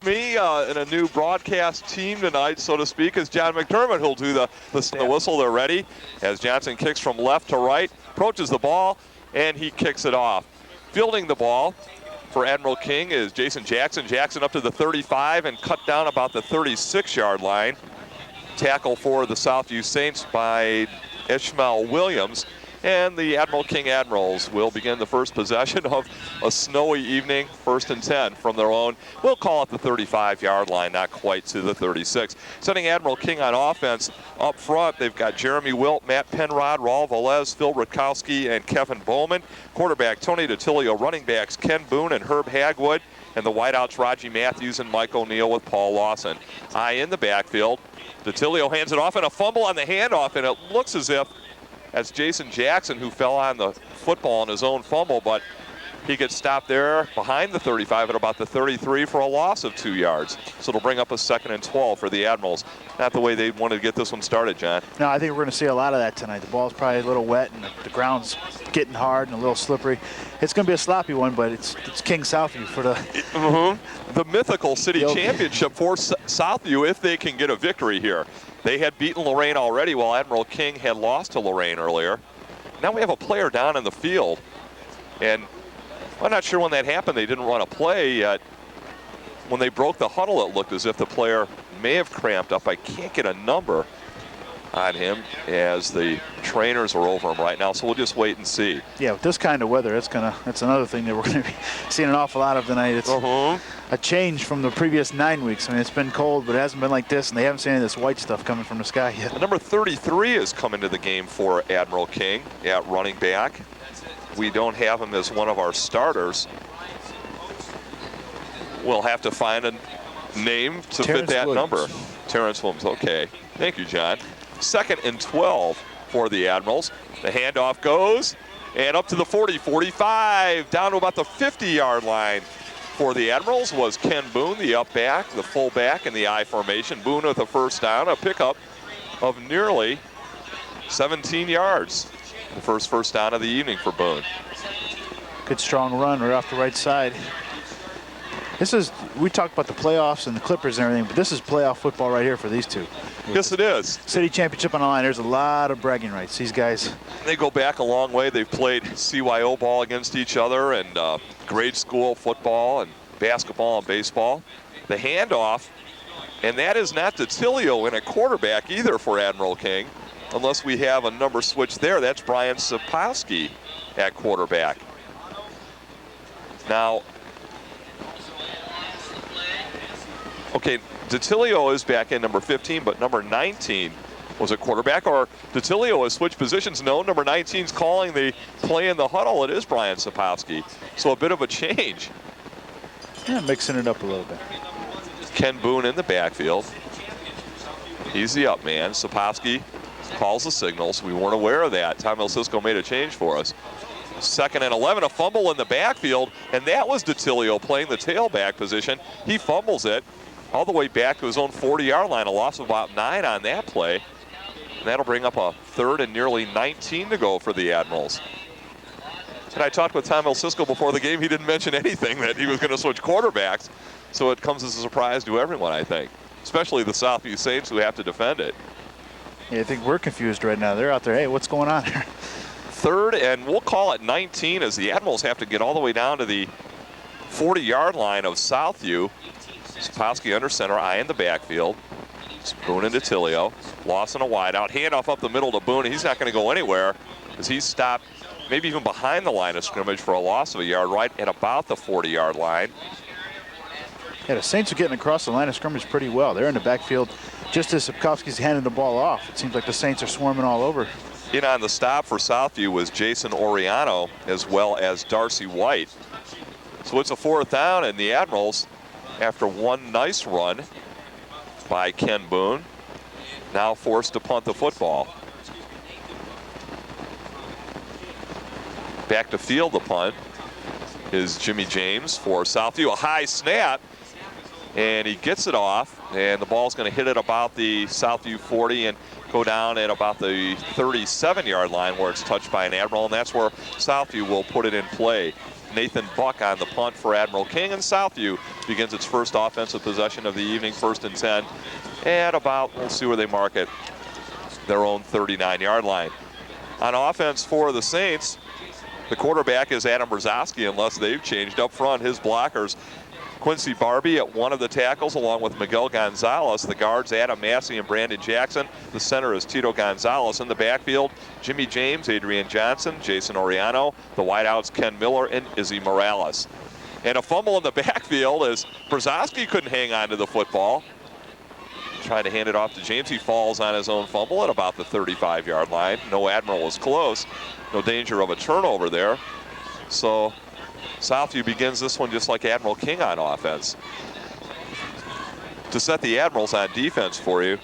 Me in a new broadcast team tonight, so to speak, is John McDermott, who'll do the whistle. They're ready as Johnson kicks from left to right, approaches the ball, and he kicks it off. Fielding the ball for Admiral King is Jason Jackson. Jackson up to the 35 and cut down about the 36-yard line. Tackle for the Southview Saints by Ishmael Williams. And the Admiral King Admirals will begin the first possession of a snowy evening, 1st and 10 from their own. We'll call it the 35-yard line, not quite to the 36. Setting Admiral King on offense up front, they've got Jeremy Wilt, Matt Penrod, Raul Velez, Phil Rutkowski, and Kevin Bowman. Quarterback Tony DiTilio, running backs Ken Boone and Herb Hagwood, and the wideouts Raji Matthews and Mike O'Neill with Paul Lawson. High in the backfield, DiTilio hands it off and a fumble on the handoff, and it looks as if that's Jason Jackson who fell on the football on his own fumble, but he gets stopped there behind the 35 at about the 33 for a loss of 2 yards. So it'll bring up a 2nd and 12 for the Admirals. Not the way they wanted to get this one started, John. No, I think we're going to see a lot of that tonight. The ball's probably a little wet and the ground's getting hard and a little slippery. It's going to be a sloppy one, but it's King Southview for the... The mythical city championship for Southview if they can get a victory here. They had beaten Lorain already while Admiral King had lost to Lorain earlier. Now we have a player down in the field, and I'm not sure when that happened. They didn't run a play yet. When they broke the huddle, it looked as if the player may have cramped up. I can't get a number on him as the trainers are over him right now, so we'll just wait and see. Yeah, with this kind of weather, that's another thing that we're going to be seeing an awful lot of tonight. It's a change from the previous 9 weeks. I mean, it's been cold, but it hasn't been like this, and they haven't seen any of this white stuff coming from the sky yet. Number 33 is coming to the game for Admiral King at running back. We don't have him as one of our starters. We'll have to find a name to fit that number. Terrence Williams, okay. Thank you, John. 2nd and 12 for the Admirals. The handoff goes, and up to the 40, 45, down to about the 50-yard line. For the Admirals was Ken Boone, the up back, the full back in the I formation. Boone with a first down, a pickup of nearly 17 yards. The first down of the evening for Boone. Good strong run right off the right side. We talked about the playoffs and the Clippers and everything, but this is playoff football right here for these two. Yes, it is. City championship on the line. There's a lot of bragging rights. These guys. They go back a long way. They've played CYO ball against each other and grade school football and basketball and baseball. The handoff, and that is not DiTilio in a quarterback either for Admiral King, unless we have a number switch there. That's Brian Sapowski at quarterback. Now, okay, DiTilio is back in number 15, but number 19 was a quarterback, or DiTilio has switched positions. No, number 19's calling the play in the huddle. It is Brian Sapowski. So a bit of a change. Yeah, mixing it up a little bit. Ken Boone in the backfield. He's the up man. Sapowski calls the signals. We weren't aware of that. Tom Cisco made a change for us. 2nd and 11, a fumble in the backfield, and that was DiTilio playing the tailback position. He fumbles it all the way back to his own 40-yard line, a loss of about 9 on that play. And that'll bring up a 3rd and nearly 19 to go for the Admirals. And I talked with Tom Cisco before the game. He didn't mention anything that he was going to switch quarterbacks. So it comes as a surprise to everyone, I think, especially the Southview Saints who have to defend it. Yeah, I think we're confused right now. They're out there, hey, what's going on here? 3rd, and we'll call it 19 as the Admirals have to get all the way down to the 40-yard line of Southview. Sapowski under center, eye in the backfield. Boone and DiTilio. Lawson a wideout. Handoff up the middle to Boone. He's not going to go anywhere because he's stopped maybe even behind the line of scrimmage for a loss of a yard right at about the 40-yard line. Yeah, the Saints are getting across the line of scrimmage pretty well. They're in the backfield just as Sapkowski's handing the ball off. It seems like the Saints are swarming all over. In on the stop for Southview was Jason Oriano as well as Darcy White. So it's a 4th down, and the Admirals, after one nice run by Ken Boone, now forced to punt the football. Back to field the punt is Jimmy James for Southview. A high snap, and he gets it off, and the ball's going to hit at about the Southview 40 and go down at about the 37-yard line where it's touched by an Admiral, and that's where Southview will put it in play. Nathan Buck on the punt for Admiral King, and Southview begins its first offensive possession of the evening, 1st and 10, at about, we'll see where they mark it, their own 39-yard line. On offense for the Saints, the quarterback is Adam Brzezowski, unless they've changed up front. His blockers, Quincy Barbie at one of the tackles, along with Miguel Gonzalez. The guards, Adam Massey and Brandon Jackson. The center is Tito Gonzalez. In the backfield, Jimmy James, Adrian Johnson, Jason Oriano. The wideouts, Ken Miller and Izzy Morales. And a fumble in the backfield as Brzezowski couldn't hang on to the football. Trying to hand it off to James. He falls on his own fumble at about the 35-yard line. No Admiral was close. No danger of a turnover there. So Southview begins this one just like Admiral King on offense. To set the Admirals on defense for you,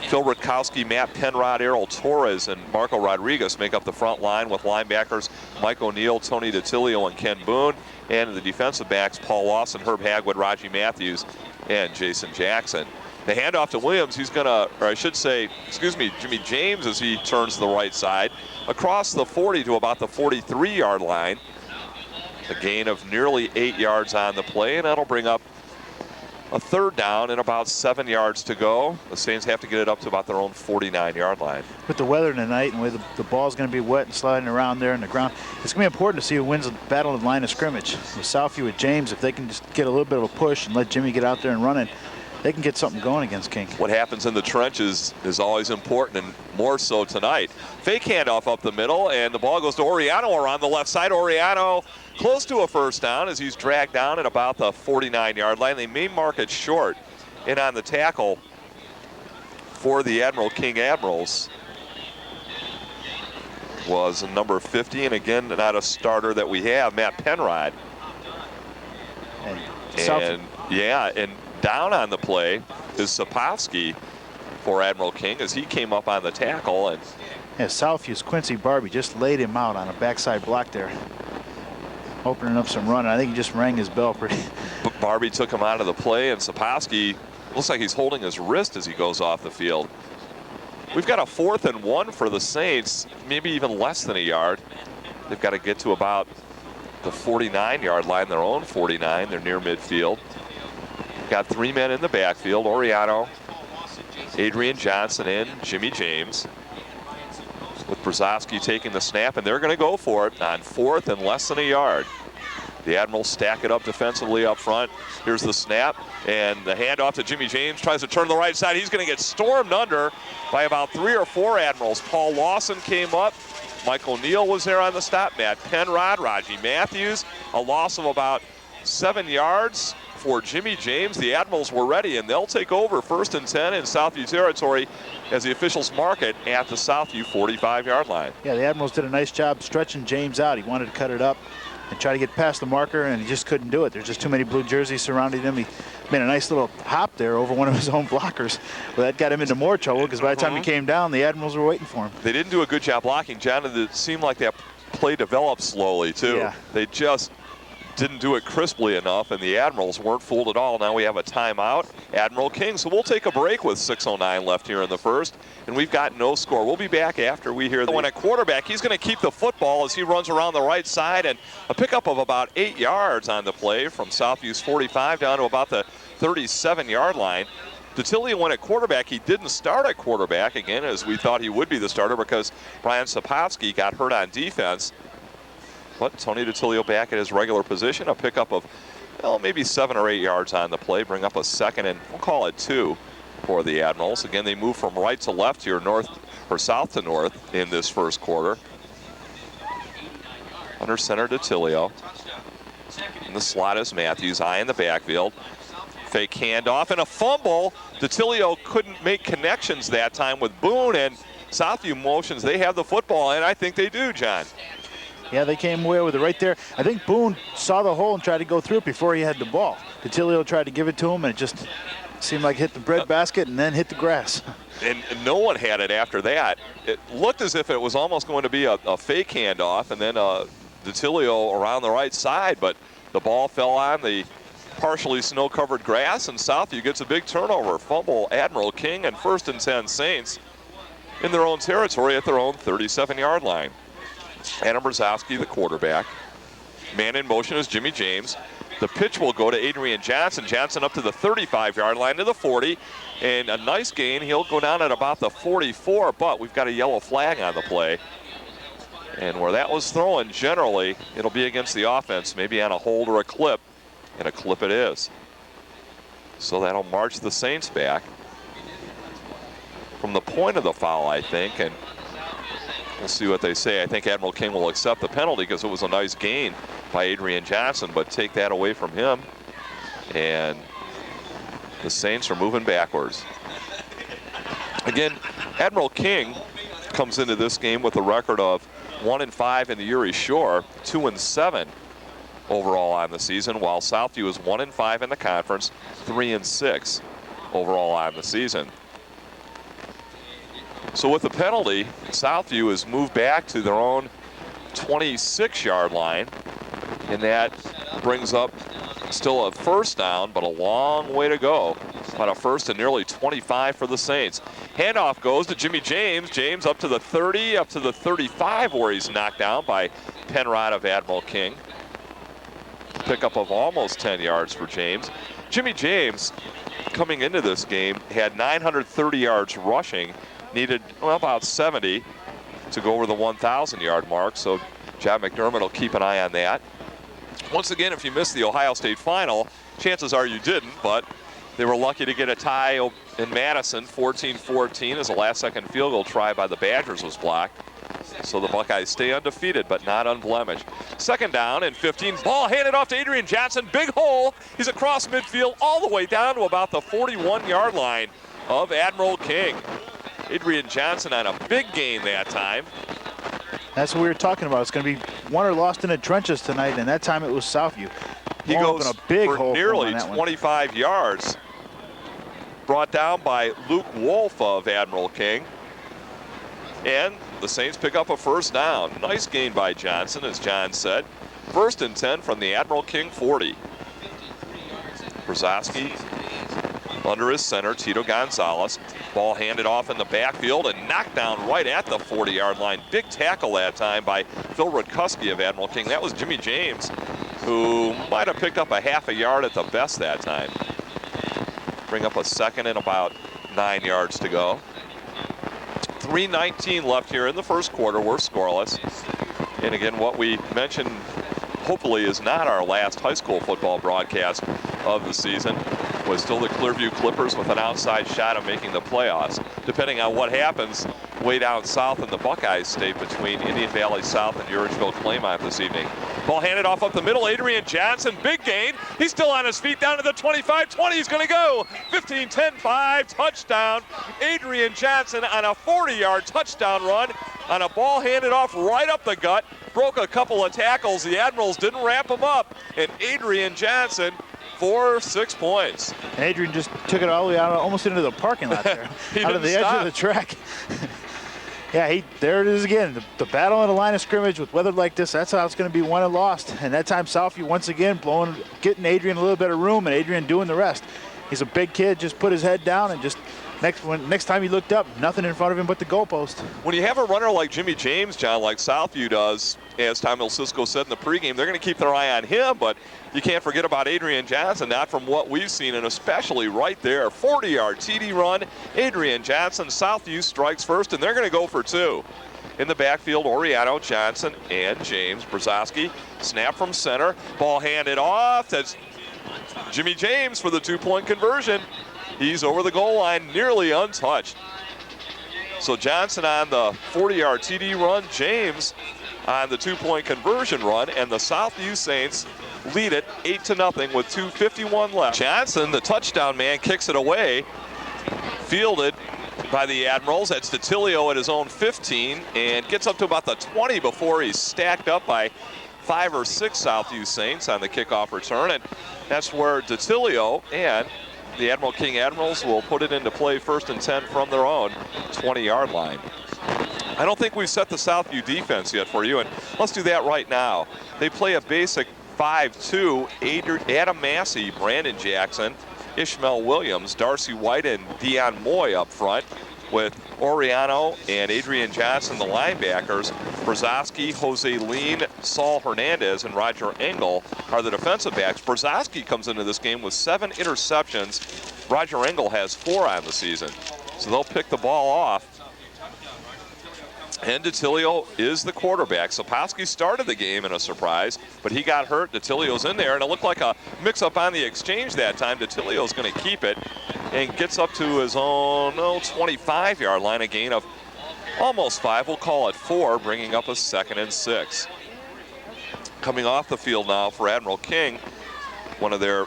Phil Rutkowski, Matt Penrod, Errol Torres, and Marco Rodriguez make up the front line with linebackers Mike O'Neill, Tony DiTilio, and Ken Boone. And the defensive backs, Paul Lawson, Herb Hagwood, Raji Matthews, and Jason Jackson. The handoff to Williams, he's gonna, or I should say, excuse me, Jimmy James as he turns to the right side, across the 40 to about the 43-yard line. A gain of nearly 8 yards on the play, and that'll bring up a 3rd down and about 7 yards to go. The Saints have to get it up to about their own 49-yard line. With the weather tonight and the way the ball's going to be wet and sliding around there in the ground, it's going to be important to see who wins the battle of the line of scrimmage. With Southview with James, if they can just get a little bit of a push and let Jimmy get out there and run it, they can get something going against King. What happens in the trenches is always important, and more so tonight. Fake handoff up the middle, and the ball goes to Oriano around the left side. Oriano close to a 1st down as he's dragged down at about the 49-yard line. They may mark it short. And on the tackle for the Admiral King Admirals was number 50, and again, not a starter that we have, Matt Penrod. And down on the play is Sapowski for Admiral King as he came up on the tackle. And Southview's Quincy Barbie just laid him out on a backside block there, opening up some run. I think he just rang his bell pretty. Barbie took him out of the play, and Sapowski looks like he's holding his wrist as he goes off the field. We've got a 4th and 1 for the Saints, maybe even less than a yard. They've got to get to about the 49-yard line, their own 49. They're near midfield. Got 3 men in the backfield, Oriano, Adrian Johnson, and Jimmy James. With Brzezowski taking the snap, and they're going to go for it on 4th and less than a yard. The Admirals stack it up defensively up front. Here's the snap, and the handoff to Jimmy James. Tries to turn to the right side. He's going to get stormed under by about 3 or 4 Admirals. Paul Lawson came up. Mike O'Neill was there on the stop. Matt Penrod, Raji Matthews. A loss of about 7 yards for Jimmy James. The Admirals were ready, and they'll take over 1st and 10 in Southview territory as the officials mark it at the Southview 45-yard line. Yeah, the Admirals did a nice job stretching James out. He wanted to cut it up and try to get past the marker, and he just couldn't do it. There's just too many blue jerseys surrounding him. He made a nice little hop there over one of his own blockers. Well, that got him into more trouble because by the time he came down, the Admirals were waiting for him. They didn't do a good job blocking, John. It seemed like that play developed slowly, too. Yeah. They just didn't do it crisply enough, and the Admirals weren't fooled at all. Now we have a timeout, Admiral King. So we'll take a break with 6:09 left here in the first, and we've got no score. We'll be back after we hear the one at quarterback. He's going to keep the football as he runs around the right side, and a pickup of about 8 yards on the play from Southview's 45 down to about the 37-yard line. DiTilio went at quarterback. He didn't start at quarterback, again, as we thought he would be the starter because Brian Sapowski got hurt on defense. But Tony DiTilio back at his regular position, a pickup of, well, maybe 7 or 8 yards on the play, bring up a 2nd and we'll call it 2 for the Admirals. Again, they move from right to left here, north or south to north in this first quarter. Under center DiTilio. In the slot is Matthews, high in the backfield. Fake handoff and a fumble. DiTilio couldn't make connections that time with Boone, and Southview motions. They have the football, and I think they do, John. Yeah, they came away with it right there. I think Boone saw the hole and tried to go through it before he had the ball. DiTilio tried to give it to him, and it just seemed like hit the bread basket and then hit the grass. And no one had it after that. It looked as if it was almost going to be a fake handoff, and then DiTilio around the right side, but the ball fell on the partially snow-covered grass, and Southview gets a big turnover. Fumble, Admiral King, and 1st and 10 Saints in their own territory at their own 37-yard line. Adam Brzezowski, the quarterback. Man in motion is Jimmy James. The pitch will go to Adrian Johnson. Johnson up to the 35-yard line to the 40. And a nice gain. He'll go down at about the 44, but we've got a yellow flag on the play. And where that was thrown, generally, it'll be against the offense, maybe on a hold or a clip. And a clip it is. So that'll march the Saints back from the point of the foul, I think. And we'll see what they say. I think Admiral King will accept the penalty because it was a nice gain by Adrian Johnson, but take that away from him. And the Saints are moving backwards. Again, Admiral King comes into this game with a record of 1-5 in the Erie Shore, 2-7 overall on the season, while Southview is 1-5 in the conference, 3-6 overall on the season. So with the penalty, Southview has moved back to their own 26-yard line, and that brings up still a first down, but a long way to go. About a first and nearly 25 for the Saints. Handoff goes to Jimmy James. James up to the 30, up to the 35, where he's knocked down by Penrod of Admiral King. Pickup of almost 10 yards for James. Jimmy James, coming into this game, had 930 yards rushing, needed about 70 to go over the 1,000-yard mark, so John McDermott will keep an eye on that. Once again, if you missed the Ohio State final, chances are you didn't, but they were lucky to get a tie in Madison, 14-14, as a last-second field goal try by the Badgers was blocked. So the Buckeyes stay undefeated, but not unblemished. Second down and 15. Ball handed off to Adrian Johnson. Big hole. He's across midfield all the way down to about the 41-yard line of Admiral King. Adrian Johnson on a big gain that time. That's what we were talking about. It's going to be won or lost in the trenches tonight, and that time it was Southview. He goes a big for hole nearly on that 25 yards. Brought down by Luke Wolf of Admiral King. And the Saints pick up a first down. Nice gain by Johnson, as John said. First and 10 from the Admiral King 40. Brzezowski under his center, Tito Gonzalez. Ball handed off in the backfield and knocked down right at the 40-yard line. Big tackle that time by Phil Rutkowski of Admiral King. That was Jimmy James, who might have picked up a half a yard at the best that time. Bring up a second and about 9 yards to go. 3:19 left here in the first quarter. We're scoreless. And again, what we mentioned hopefully is not our last high school football broadcast of the season. Was still the Clearview Clippers with an outside shot of making the playoffs. Depending on what happens way down south in the Buckeyes state between Indian Valley South and Urangeville Claymont this evening. Ball handed off up the middle. Adrian Johnson, big gain. He's still on his feet down to the 25-20. He's going to go 15-10-5 touchdown. Adrian Johnson on a 40-yard touchdown run on a ball handed off right up the gut. Broke a couple of tackles. The Admirals didn't wrap him up. And Adrian Johnson, 6 points. And Adrian just took it all the way out, almost into the parking lot there, out of the edge of the track. Yeah, there it is again. The battle in the line of scrimmage with weather like this, that's how it's going to be won and lost. And that time Southview once again getting Adrian a little bit of room, and Adrian doing the rest. He's a big kid, just put his head down and just next time he looked up, nothing in front of him but the goalpost. When you have a runner like Jimmy James, John, like Southview does, as Tom Ilsisko said in the pregame, they're going to keep their eye on him, but you can't forget about Adrian Johnson, not from what we've seen, and especially right there. 40-yard TD run. Adrian Johnson, Southview strikes first, and they're going to go for two. In the backfield, Oriano, Johnson, and James. Brzezowski, snap from center. Ball handed off. That's Jimmy James for the two-point conversion. He's over the goal line, nearly untouched. So Johnson on the 40-yard TD run, James on the two-point conversion run, and the Southview Saints lead it 8-0 with 2:51 left. Johnson, the touchdown man, kicks it away. Fielded by the Admirals. That's DiTilio at his own 15 and gets up to about the 20 before he's stacked up by 5 or 6 Southview Saints on the kickoff return. And that's where DiTilio and the Admiral King Admirals will put it into play first and 10 from their own 20-yard line. I don't think we've set the Southview defense yet for you, and let's do that right now. They play a basic 5-2, Adam Massey, Brandon Jackson, Ishmael Williams, Darcy White, and Dion Moy up front. with Oriano and Adrian Johnson, the linebackers. Brzezowski, Jose Lean, Saul Hernandez, and Roger Engel are the defensive backs. Brzezowski comes into this game with 7 interceptions. Roger Engel has 4 on the season. So they'll pick the ball off. And DeTilio is the quarterback. Sapowski started the game in a surprise, but he got hurt. DeTilio's in there, and it looked like a mix-up on the exchange that time. DeTilio's going to keep it and gets up to his own 25-yard line, a gain of almost 5. We'll call it 4, bringing up a 2nd and 6. Coming off the field now for Admiral King, one of their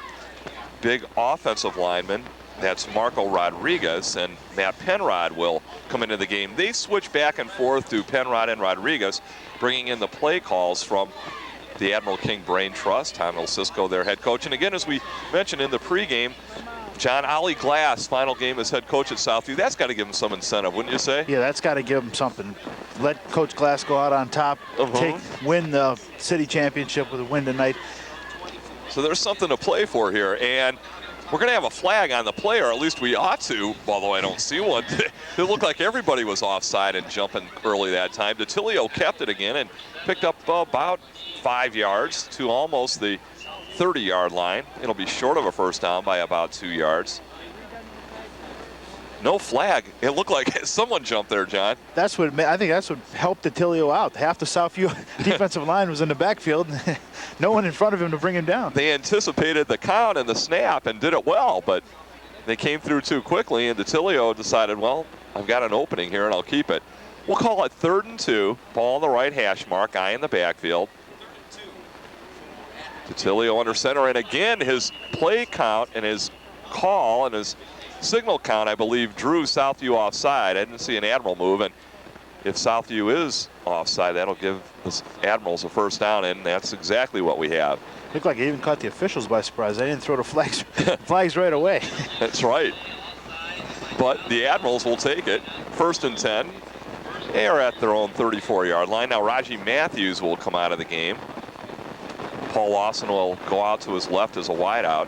big offensive linemen. That's Marco Rodriguez, and Matt Penrod will come into the game. They switch back and forth to Penrod and Rodriguez, bringing in the play calls from the Admiral King Brain Trust. Tom Cisco, their head coach. And again, as we mentioned in the pregame, John, Ollie Glass, final game as head coach at Southview. That's got to give him some incentive, wouldn't you say? Yeah, that's got to give him something. Let Coach Glass go out on top, win the city championship with a win tonight. So there's something to play for here. And we're going to have a flag on the play, or at least we ought to, although I don't see one. It looked like everybody was offside and jumping early that time. DeTilio kept it again and picked up about 5 yards to almost the 30-yard line. It'll be short of a first down by about 2 yards. No flag. It looked like someone jumped there, John. That's what I think. That's what helped DeTilio out. Half the Southview defensive line was in the backfield. No one in front of him to bring him down. They anticipated the count and the snap and did it well, but they came through too quickly, and DeTilio decided, well, I've got an opening here and I'll keep it. We'll call it 3rd and 2. Ball on the right hash mark, guy in the backfield. DeTilio under center, and again his play count and his call and his signal count, I believe, drew Southview offside. I didn't see an Admiral move, and if Southview is offside, that'll give the Admirals a first down, and that's exactly what we have. Looked like it even caught the officials by surprise. They didn't throw the flags right away. That's right. But the Admirals will take it. 1st and 10. They are at their own 34-yard line. Now Raji Matthews will come out of the game. Paul Lawson will go out to his left as a wideout.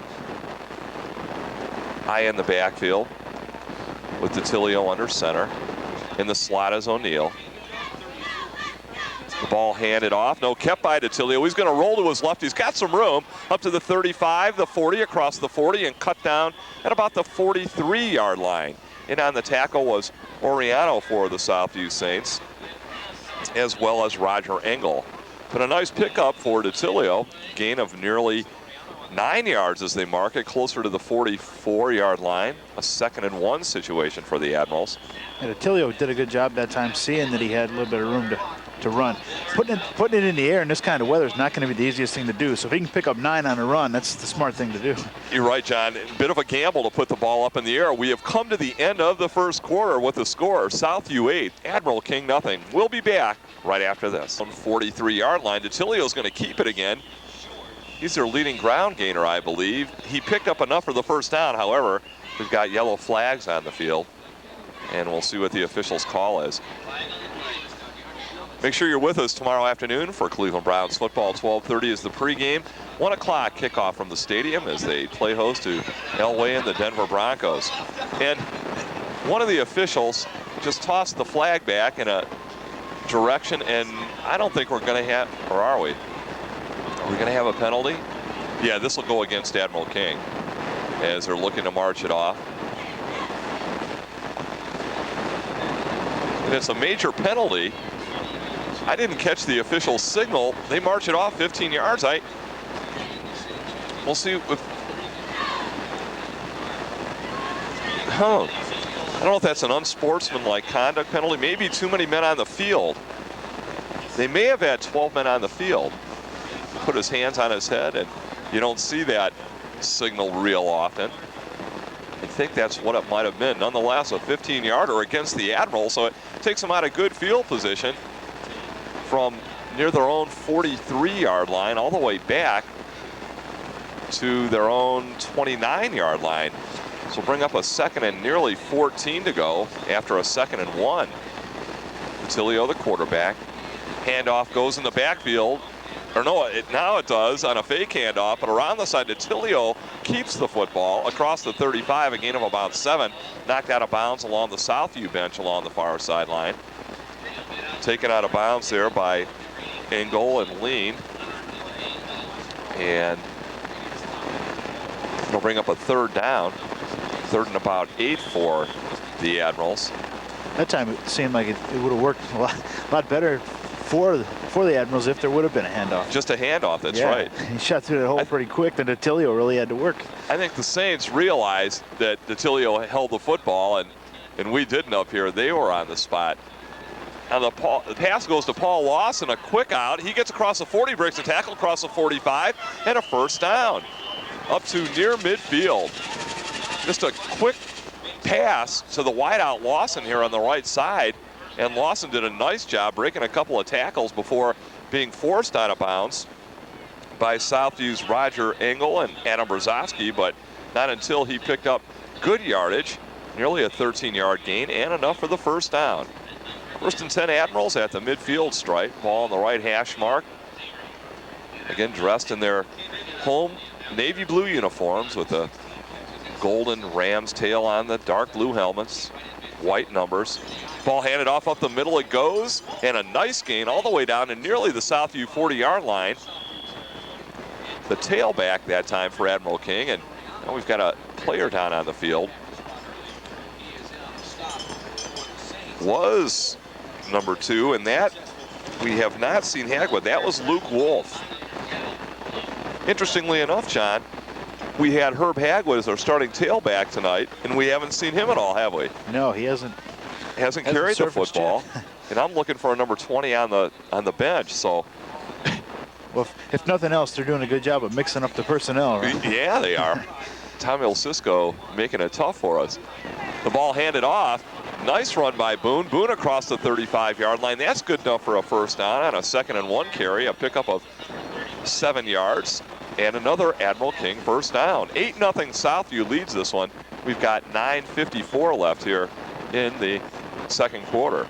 High in the backfield with DeTilio under center. In the slot is O'Neill. The ball handed off. No, kept by DeTilio. He's going to roll to his left. He's got some room up to the 35, the 40, across the 40, and cut down at about the 43-yard line. In on the tackle was Oriano for the Southview Saints, as well as Roger Engel. But a nice pickup for DeTilio. Gain of nearly 9 yards as they mark it, closer to the 44-yard line. A 2nd and 1 situation for the Admirals. And DeTilio did a good job that time, seeing that he had a little bit of room to run. Putting it in the air in this kind of weather is not going to be the easiest thing to do. So if he can pick up 9 on a run, that's the smart thing to do. You're right, John. A bit of a gamble to put the ball up in the air. We have come to the end of the first quarter with the score. Southview 8, Admiral King nothing. We'll be back right after this. On 43-yard line, DeTilio's going to keep it again. He's their leading ground gainer, I believe. He picked up enough for the first down. However, we've got yellow flags on the field, and we'll see what the officials' call is. Make sure you're with us tomorrow afternoon for Cleveland Browns football. 12:30 is the pregame. 1 o'clock kickoff from the stadium as they play host to Elway and the Denver Broncos. And one of the officials just tossed the flag back in a direction, and I don't think we're going to have, or are we? Are we going to have a penalty? Yeah, this will go against Admiral King as they're looking to march it off. And it's a major penalty. I didn't catch the official signal. They march it off 15 yards. We'll see if, I don't know if that's an unsportsmanlike conduct penalty. Maybe too many men on the field. They may have had 12 men on the field. Put his hands on his head, and you don't see that signal real often. I think that's what it might have been. Nonetheless, a 15-yarder against the Admiral, so it takes them out of good field position from near their own 43-yard line all the way back to their own 29-yard line. So bring up a 2nd and nearly 14 to go after a 2nd and 1. DeTilio, the quarterback. Handoff goes in the backfield. or no, now it does on a fake handoff, but around the side, Detilio keeps the football across the 35, a gain of about 7, knocked out of bounds along the Southview bench along the far sideline. Taken out of bounds there by Engel and Lean. And it'll bring up a 3rd down. 3rd and about 8 for the Admirals. That time it seemed like it would have worked a lot better for the Admirals if there would have been a handoff. Just a handoff, that's right. He shot through the hole pretty quick, then Detilio really had to work. I think the Saints realized that Detilio held the football, and we didn't up here. They were on the spot. And the pass goes to Paul Lawson, a quick out. He gets across the 40, breaks a tackle across the 45, and a 1st down. Up to near midfield. Just a quick pass to the wideout Lawson here on the right side. And Lawson did a nice job breaking a couple of tackles before being forced out of bounds by Southview's Roger Engel and Adam Brzezowski, but not until he picked up good yardage, nearly a 13-yard gain, and enough for the 1st down. 1st and 10 Admirals at the midfield stripe. Ball on the right hash mark. Again, dressed in their home navy blue uniforms with a golden ram's tail on the dark blue helmets, white numbers. Ball handed off up the middle, it goes, and a nice gain all the way down to nearly the Southview 40-yard line. The tailback that time for Admiral King, and now we've got a player down on the field. Was number 2, and that we have not seen Hagwood. That was Luke Wolf. Interestingly enough, John, we had Herb Hagwood as our starting tailback tonight, and we haven't seen him at all, have we? No, he hasn't carried the football. And I'm looking for a number 20 on the bench. So, well, if nothing else, they're doing a good job of mixing up the personnel, right? Yeah, they are. Tommy Olsisko making it tough for us. The ball handed off. Nice run by Boone. Boone across the 35-yard line. That's good enough for a 1st down on a 2nd and 1 carry, a pickup of 7 yards, and another Admiral King 1st down. 8-0 Southview leads this one. We've got 9:54 left here in the 2nd quarter.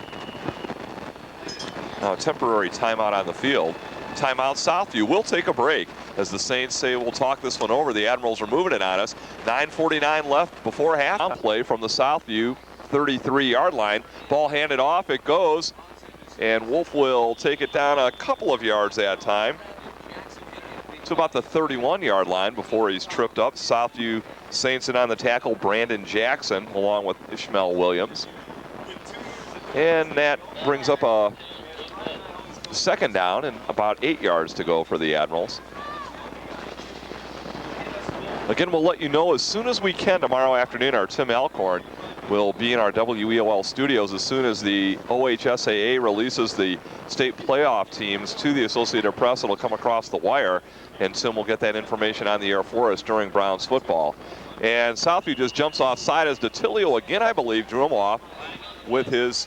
Now a temporary timeout on the field. Timeout Southview. We'll take a break. As the Saints say, we'll talk this one over. The Admirals are moving it on us. 9:49 left before half. Play from the Southview 33-yard line. Ball handed off, it goes, and Wolf will take it down a couple of yards that time to about the 31-yard line before he's tripped up. Southview Saints in on the tackle, Brandon Jackson, along with Ishmael Williams. And that brings up a 2nd down and about 8 yards to go for the Admirals. Again, we'll let you know as soon as we can tomorrow afternoon. Our Tim Alcorn will be in our WEOL studios as soon as the OHSAA releases the state playoff teams to the Associated Press. It'll come across the wire, and Tim will get that information on the air for us during Browns football. And Southview just jumps offside as Detilio again, I believe, drew him off with his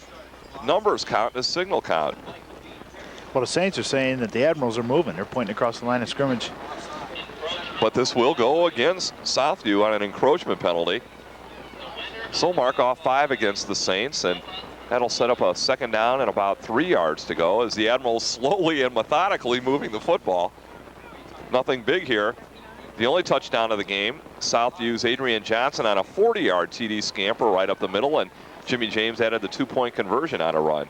numbers count, his signal count. Well, the Saints are saying that the Admirals are moving. They're pointing across the line of scrimmage. But this will go against Southview on an encroachment penalty. So mark off 5 against the Saints, and that'll set up a 2nd down and about 3 yards to go as the Admirals slowly and methodically moving the football. Nothing big here. The only touchdown of the game, Southview's Adrian Johnson on a 40-yard TD scamper right up the middle, and Jimmy James added the 2-point conversion on a run.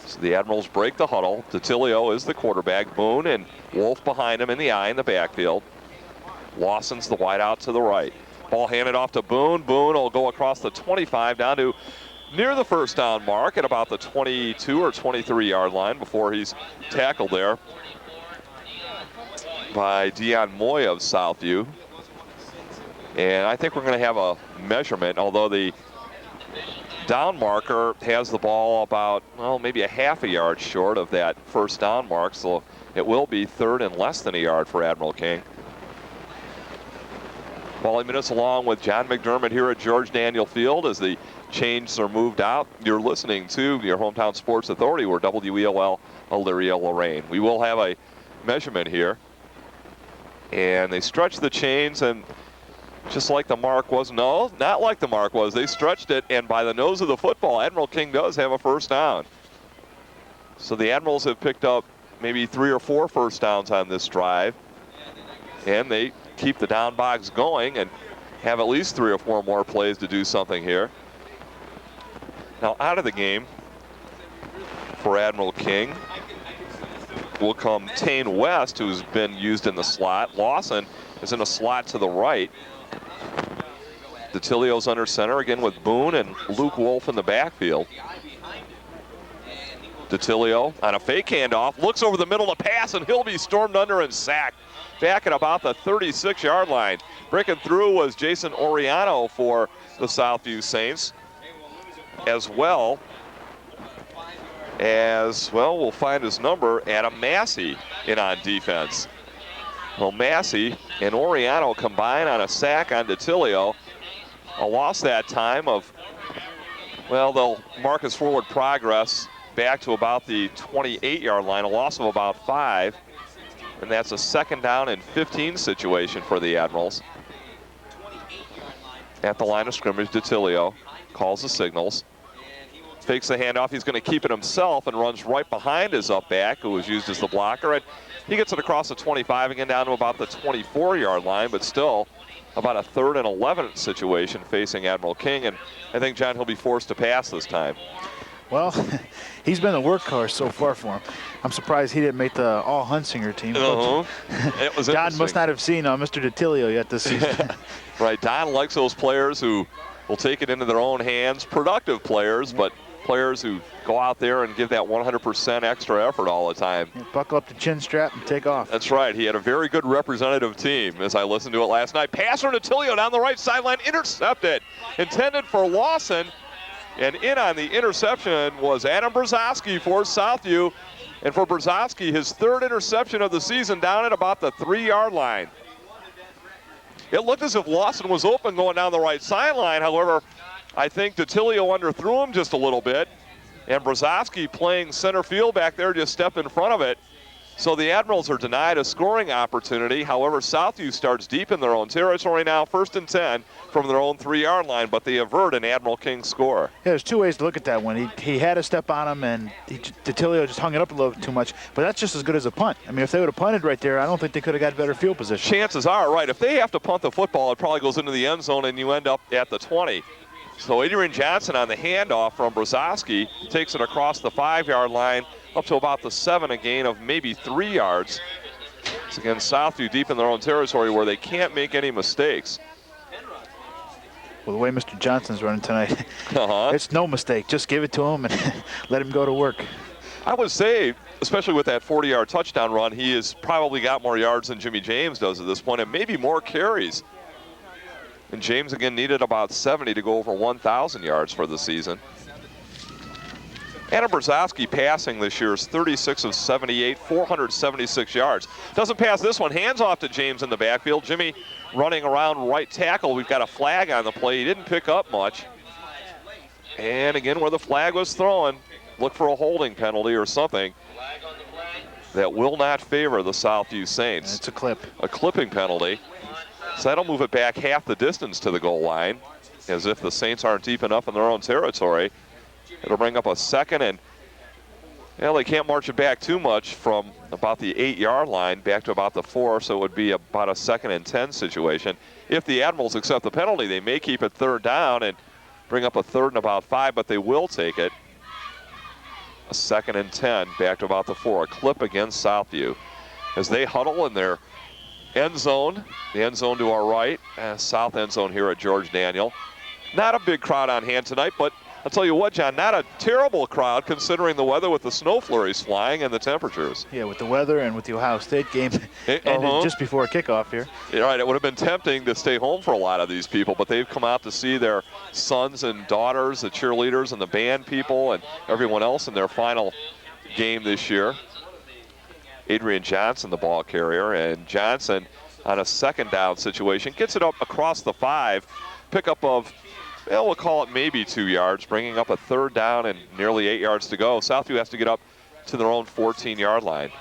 So the Admirals break the huddle. Detilio is the quarterback. Boone and Wolf behind him in the eye in the backfield. Lawson's the wideout to the right. Ball handed off to Boone. Boone will go across the 25 down to near the 1st down mark at about the 22 or 23-yard line before he's tackled there by Dion Moy of Southview. And I think we're going to have a measurement, although the down marker has the ball about, well, maybe a half a yard short of that 1st down mark, so it will be 3rd and less than a yard for Admiral King. Ball minutes along with John McDermott here at George Daniel Field as the chains are moved out. You're listening to your hometown sports authority. We're WEOL Elyria Lorain. We will have a measurement here, and they stretch the chains, and just like the mark was, no, not like the mark was. They stretched it, and by the nose of the football, Admiral King does have a 1st down. So the Admirals have picked up maybe 3 or 4 first downs on this drive. And they keep the down box going and have at least 3 or 4 more plays to do something here. Now out of the game for Admiral King will come Tane West, who's been used in the slot. Lawson is in a slot to the right. DeTilio's under center again with Boone and Luke Wolf in the backfield. DeTilio on a fake handoff, looks over the middle to pass, and he'll be stormed under and sacked back at about the 36-yard line. Breaking through was Jason Oriano for the Southview Saints, as well, we'll find his number, Adam Massey in on defense. Well, Massey and Oriano combine on a sack on DeTilio. A loss that time of, they'll mark as forward progress back to about the 28-yard line, a loss of about 5. And that's a 2nd down and 15 situation for the Admirals. At the line of scrimmage, DeTilio calls the signals. Fakes the handoff. He's going to keep it himself and runs right behind his up back, who was used as the blocker. And he gets it across the 25 again down to about the 24-yard line, but still about a 3rd and 11 situation facing Admiral King. And I think, John, he'll be forced to pass this time. Well, he's been the workhorse so far for him. I'm surprised he didn't make the all-Hunsinger team. It was Don must not have seen Mr. DeTilio yet this season. Right, Don likes those players who will take it into their own hands, productive players, but players who go out there and give that 100% extra effort all the time. Yeah, buckle up the chin strap and take off. That's right. He had a very good representative team as I listened to it last night. Passer to DeTilio down the right sideline, intercepted. Intended for Lawson. And in on the interception was Adam Brzezowski for Southview. And for Brzezowski, his 3rd interception of the season down at about the 3-yard line. It looked as if Lawson was open going down the right sideline. However, I think DeTilio underthrew him just a little bit. And Brzezowski playing center field back there just stepped in front of it. So the Admirals are denied a scoring opportunity. However, Southview starts deep in their own territory now, 1st and 10 from their own 3-yard line, but they avert an Admiral King score. Yeah, there's 2 ways to look at that one. He had a step on him, and DeTilio just hung it up a little bit too much, but that's just as good as a punt. I mean, if they would have punted right there, I don't think they could have got better field position. Chances are, right, if they have to punt the football, it probably goes into the end zone, and you end up at the 20. So Adrian Johnson on the handoff from Brzezowski takes it across the 5-yard line up to about the 7, a gain of maybe 3 yards. It's again Southview deep in their own territory where they can't make any mistakes. Well, the way Mr. Johnson's running tonight, it's no mistake. Just give it to him and let him go to work. I would say, especially with that 40-yard touchdown run, he has probably got more yards than Jimmy James does at this point, and maybe more carries. And James again needed about 70 to go over 1,000 yards for the season. Adam Brzezowski passing this year is 36 of 78, 476 yards. Doesn't pass this one. Hands off to James in the backfield. Jimmy running around right tackle. We've got a flag on the play. He didn't pick up much. And again, where the flag was thrown, look for a holding penalty or something that will not favor the Southview Saints. It's a clip. A clipping penalty. So that'll move it back half the distance to the goal line, as if the Saints aren't deep enough in their own territory. It'll bring up a 2nd, and they can't march it back too much from about the 8-yard line back to about the 4, so it would be about a 2nd and 10 situation. If the Admirals accept the penalty, they may keep it 3rd down and bring up a 3rd and about 5, but they will take it. A 2nd and 10 back to about the 4. A clip against Southview as they huddle in their end zone, the end zone to our right, south end zone here at George Daniel. Not a big crowd on hand tonight, but I'll tell you what, John, not a terrible crowd considering the weather with the snow flurries flying and the temperatures. Yeah, with the weather and with the Ohio State game ended just before kickoff here. Yeah, right, it would have been tempting to stay home for a lot of these people, but they've come out to see their sons and daughters, the cheerleaders and the band people and everyone else in their final game this year. Adrian Johnson, the ball carrier, and Johnson on a 2nd down situation gets it up across the 5. Pickup of, we'll call it maybe 2 yards, bringing up a 3rd down and nearly 8 yards to go. Southview has to get up to their own 14-yard line.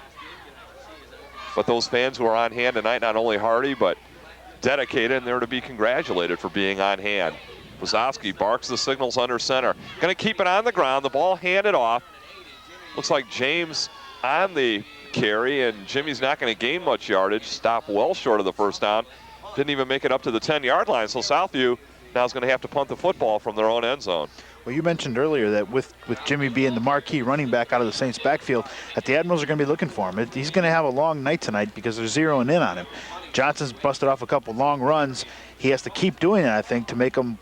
But those fans who are on hand tonight, not only hardy, but dedicated, and they're to be congratulated for being on hand. Brzezowski barks the signals under center. Going to keep it on the ground. The ball handed off. Looks like James on the carry, and Jimmy's not going to gain much yardage. Stop well short of the first down. Didn't even make it up to the 10-yard line, so Southview now is going to have to punt the football from their own end zone. Well, you mentioned earlier that with Jimmy being the marquee running back out of the Saints backfield, that the Admirals are going to be looking for him. He's going to have a long night tonight because they're zeroing in on him. Johnson's busted off a couple long runs. He has to keep doing it, I think, to make him,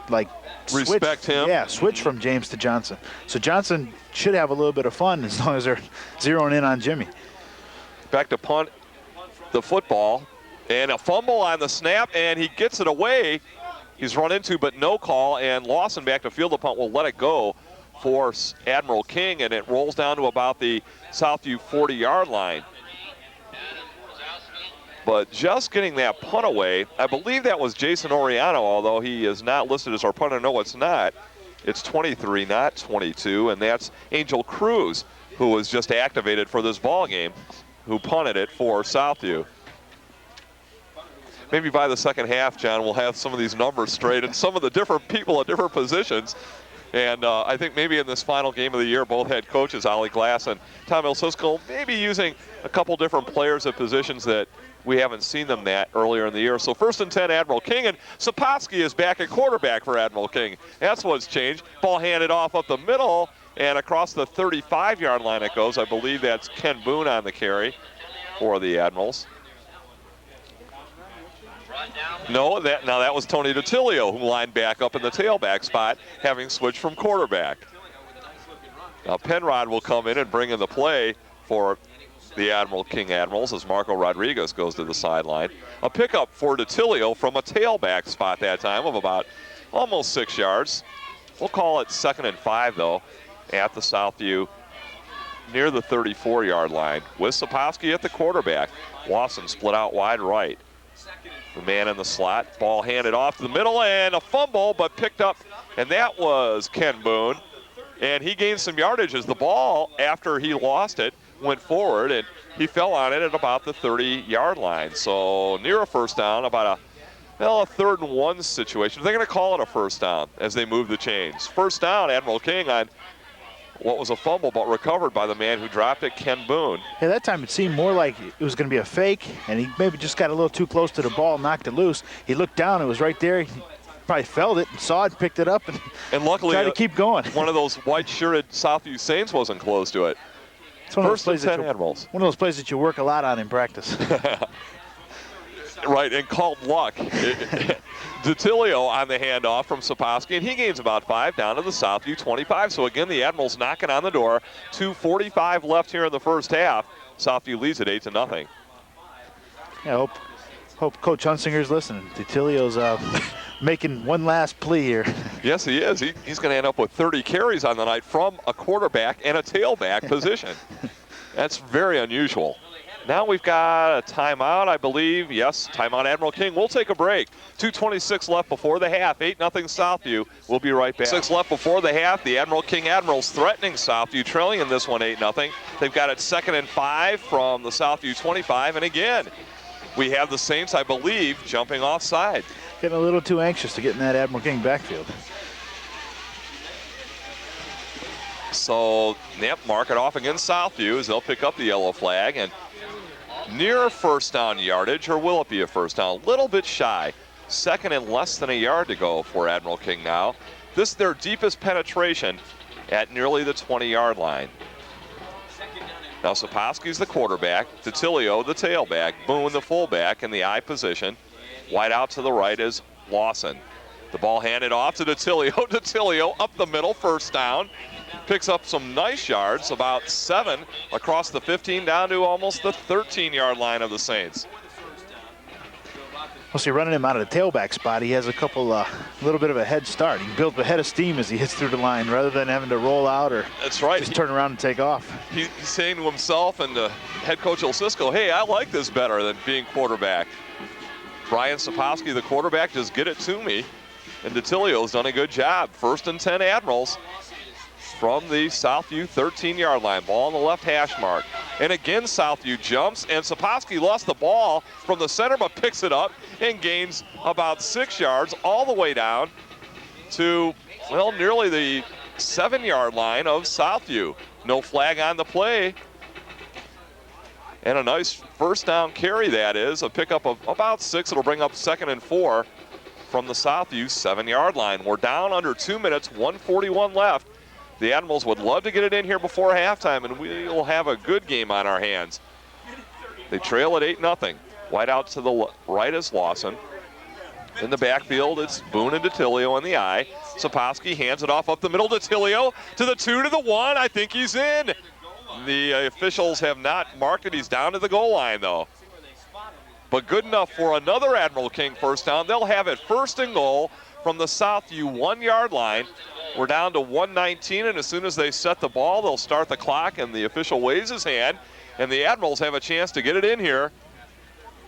like, respect him. Yeah, switch from James to Johnson. So Johnson should have a little bit of fun as long as they're zeroing in on Jimmy. Back to punt the football, and a fumble on the snap, and he gets it away. He's run into, but no call, and Lawson back to field the punt will let it go for Admiral King, and it rolls down to about the Southview 40-yard line. But just getting that punt away, I believe that was Jason Oriano, although he is not listed as our punter. No, it's not. It's 23, not 22, and that's Angel Cruz, who was just activated for this ball game, who punted it for Southview. Maybe by the second half, John, we'll have some of these numbers straight and some of the different people at different positions. And I think maybe in this final game of the year, both head coaches, Ollie Glass and Tom Ilsisko, maybe using a couple different players at positions that we haven't seen them that earlier in the year. So 1st and 10, Admiral King, and Sapotsky is back at quarterback for Admiral King. That's what's changed. Ball handed off up the middle, and across the 35-yard line it goes. I believe that's Ken Boone on the carry for the Admirals. No, that was Tony DiTilio, who lined back up in the tailback spot, having switched from quarterback. Now Penrod will come in and bring in the play for the Admiral King Admirals as Marco Rodriguez goes to the sideline. A pickup for DiTilio from a tailback spot that time of about almost 6 yards. We'll call it 2nd and 5, though, at the Southview near the 34-yard line with Sapotsky at the quarterback. Lawson split out wide right. The man in the slot, ball handed off to the middle, and a fumble, but picked up, and that was Ken Boone. And he gained some yardage as the ball, after he lost it, went forward, and he fell on it at about the 30-yard line. So near a first down, about a 3rd and 1 situation. They're going to call it a first down as they move the chains. First down, Admiral King on what was a fumble, but recovered by the man who dropped it, Ken Boone. Yeah, that time it seemed more like it was going to be a fake, and he maybe just got a little too close to the ball, knocked it loose. He looked down, it was right there. He probably felt it and saw it, picked it up, and luckily tried to keep going. One of those white-shirted Southview Saints wasn't close to it. It's one of First and 10 Admirals. One of those plays that you work a lot on in practice. Right, and called luck. DiTilio on the handoff from Sapotsky, and he gains about 5 down to the Southview 25. So again, the Admirals knocking on the door. 2:45 left here in the first half. Southview leads at 8-0. Yeah, hope Coach Hunsinger's listening. DiTilio's making one last plea here. Yes, he is. He's going to end up with 30 carries on the night from a quarterback and a tailback position. That's very unusual. Now we've got a timeout, I believe. Yes, timeout, Admiral King. We'll take a break. 2:26 left before the half. 8-0 Southview. We'll be right back. 6 left before the half. The Admiral King Admirals threatening Southview, trailing in this one 8-0. They've got it 2nd and 5 from the Southview 25. And again, we have the Saints, I believe, jumping offside. Getting a little too anxious to get in that Admiral King backfield. So, yep, mark it off against Southview as they'll pick up the yellow flag. And near first down yardage, or will it be a first down? A little bit shy. 2nd and less than a yard to go for Admiral King now. This is their deepest penetration at nearly the 20-yard line. Now Sapotsky's the quarterback, DiTilio the tailback, Boone the fullback in the I position. Wide out to the right is Lawson. The ball handed off to DiTilio. DiTilio up the middle, first down. Picks up some nice yards, about 7 across the 15 down to almost the 13-yard line of the Saints. Well, see, running him out of the tailback spot, he has a little bit of a head start. He can build a head of steam as he hits through the line rather than having to roll out or That's right. just turn around and take off. He's saying to himself and to head coach Ilsisko, hey, I like this better than being quarterback. Brian Sapotsky, the quarterback, just get it to me. And DiTilio's done a good job. 1st and 10 Admirals from the Southview 13-yard line. Ball on the left hash mark. And again, Southview jumps, and Sapotsky lost the ball from the center, but picks it up and gains about 6 yards all the way down to, well, nearly the 7-yard line of Southview. No flag on the play. And a nice first down carry that is. A pickup of about 6. It'll bring up 2nd and 4 from the Southview 7-yard line. We're down under 2 minutes, 1:41 left. The Admirals would love to get it in here before halftime, and we'll have a good game on our hands. They trail at 8-0. Wide out to the right is Lawson. In the backfield, it's Boone and DeTilio in the eye. Sapowski hands it off up the middle to DeTilio, to the 2, to the 1. I think he's in. The officials have not marked it. He's down to the goal line, though. But good enough for another Admiral King first down. They'll have it 1st and goal from the Southview 1-yard line. We're down to 1:19, and as soon as they set the ball, they'll start the clock, and the official waves his hand, and the Admirals have a chance to get it in here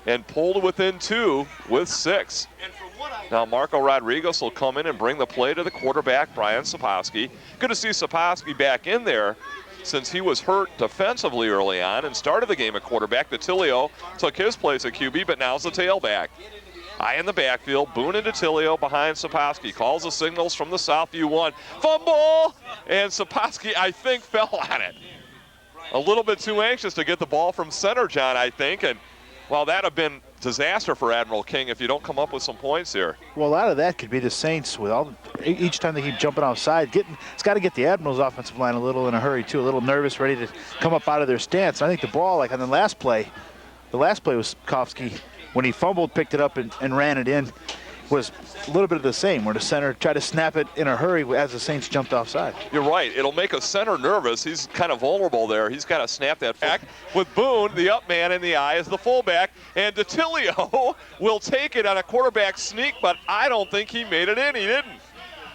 and pull to within 2 with 6. Now Marco Rodriguez will come in and bring the play to the quarterback, Brian Sapowski. Good to see Sapowski back in there since he was hurt defensively early on and started the game at quarterback. DeTilio took his place at QB, but now's the tailback. Eye in the backfield, Boone and DeTilio behind Sapowski. Calls the signals from the Southview 1. Fumble! And Sapowski, I think, fell on it. A little bit too anxious to get the ball from center, John, I think. And, well, that would have been disaster for Admiral King if you don't come up with some points here. Well, a lot of that could be the Saints with each time they keep jumping offside. It's got to get the Admirals' offensive line a little in a hurry, too, a little nervous, ready to come up out of their stance. I think the ball, like on the last play was Kofsky. When he fumbled, picked it up and ran it in, was a little bit of the same, where the center tried to snap it in a hurry as the Saints jumped offside. You're right. It'll make a center nervous. He's kind of vulnerable there. He's got to snap that back. With Boone, the up man in the eye, is the fullback, and DeTilio will take it on a quarterback sneak, but I don't think he made it in. He didn't.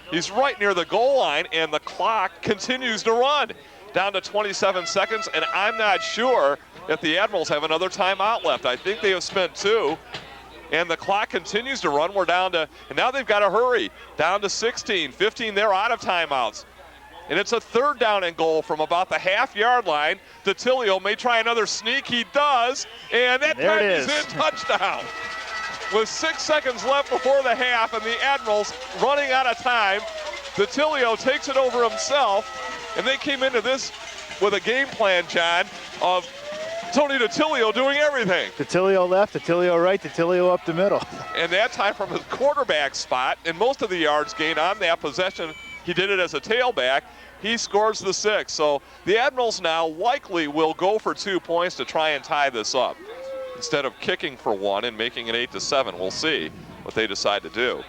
He's right near the goal line, and the clock continues to run. Down to 27 seconds, and I'm not sure if the Admirals have another timeout left. I think they have spent 2, and the clock continues to run. We're down to, and now they've got to hurry. Down to 16, 15, they're out of timeouts. And it's a 3rd down and goal from about the half-yard line. DeTilio may try another sneak. He does, and that time is in. Touchdown. With 6 seconds left before the half, and the Admirals running out of time, DeTilio takes it over himself. And they came into this with a game plan, John, of Tony DeTilio doing everything. DeTilio left, DeTilio right, DeTilio up the middle. And that time from his quarterback spot, and most of the yards gained on that possession, he did it as a tailback. He scores the 6. So the Admirals now likely will go for 2 points to try and tie this up instead of kicking for 1 and making it 8-7. We'll see what they decide to do.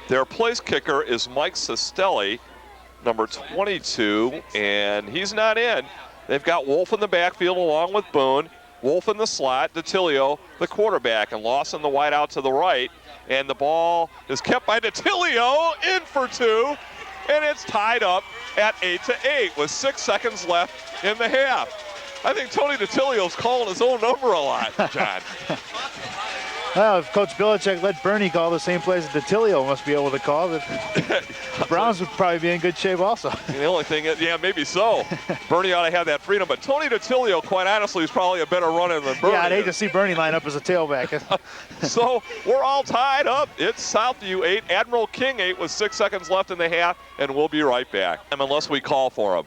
Their place kicker is Mike Sestelli, number 22, and he's not in. They've got Wolf in the backfield along with Boone. Wolf in the slot, DeTilio, the quarterback, and Lawson the wide out to the right. And the ball is kept by DeTilio, in for 2, and it's tied up at 8-8 with 6 seconds left in the half. I think Tony DeTilio's calling his own number a lot, John. Well, if Coach Belichick let Bernie call the same plays that DeTilio must be able to call, the Browns would probably be in good shape also. The only thing is, yeah, maybe so. Bernie ought to have that freedom, but Tony DeTilio, quite honestly, is probably a better runner than Bernie. Yeah, I'd hate to see Bernie line up as a tailback. So we're all tied up. It's Southview 8, Admiral King 8 with 6 seconds left in the half, and we'll be right back, unless we call for him.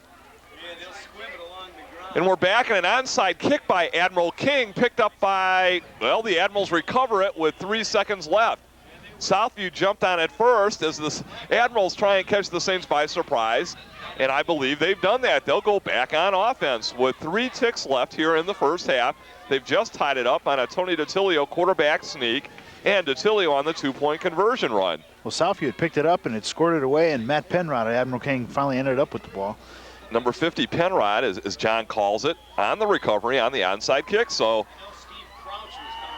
And we're back in an onside kick by Admiral King, picked up by, well, the Admirals recover it with 3 seconds left. Southview jumped on it first as the Admirals try and catch the Saints by surprise, and I believe they've done that. They'll go back on offense with 3 ticks left here in the first half. They've just tied it up on a Tony DeTilio quarterback sneak, and DeTilio on the 2-point conversion run. Well, Southview had picked it up and had scored it away, and Matt Penrod, Admiral King, finally ended up with the ball. Number 50, Penrod, as John calls it, on the recovery on the onside kick. So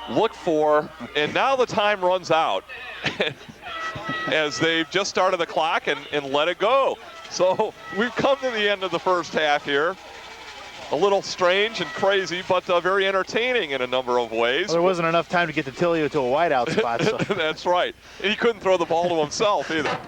look for, and now the time runs out as they've just started the clock and let it go. So we've come to the end of the first half here. A little strange and crazy, but very entertaining in a number of ways. Well, there wasn't enough time to get DeTilio to a wideout spot. So. That's right. And he couldn't throw the ball to himself either.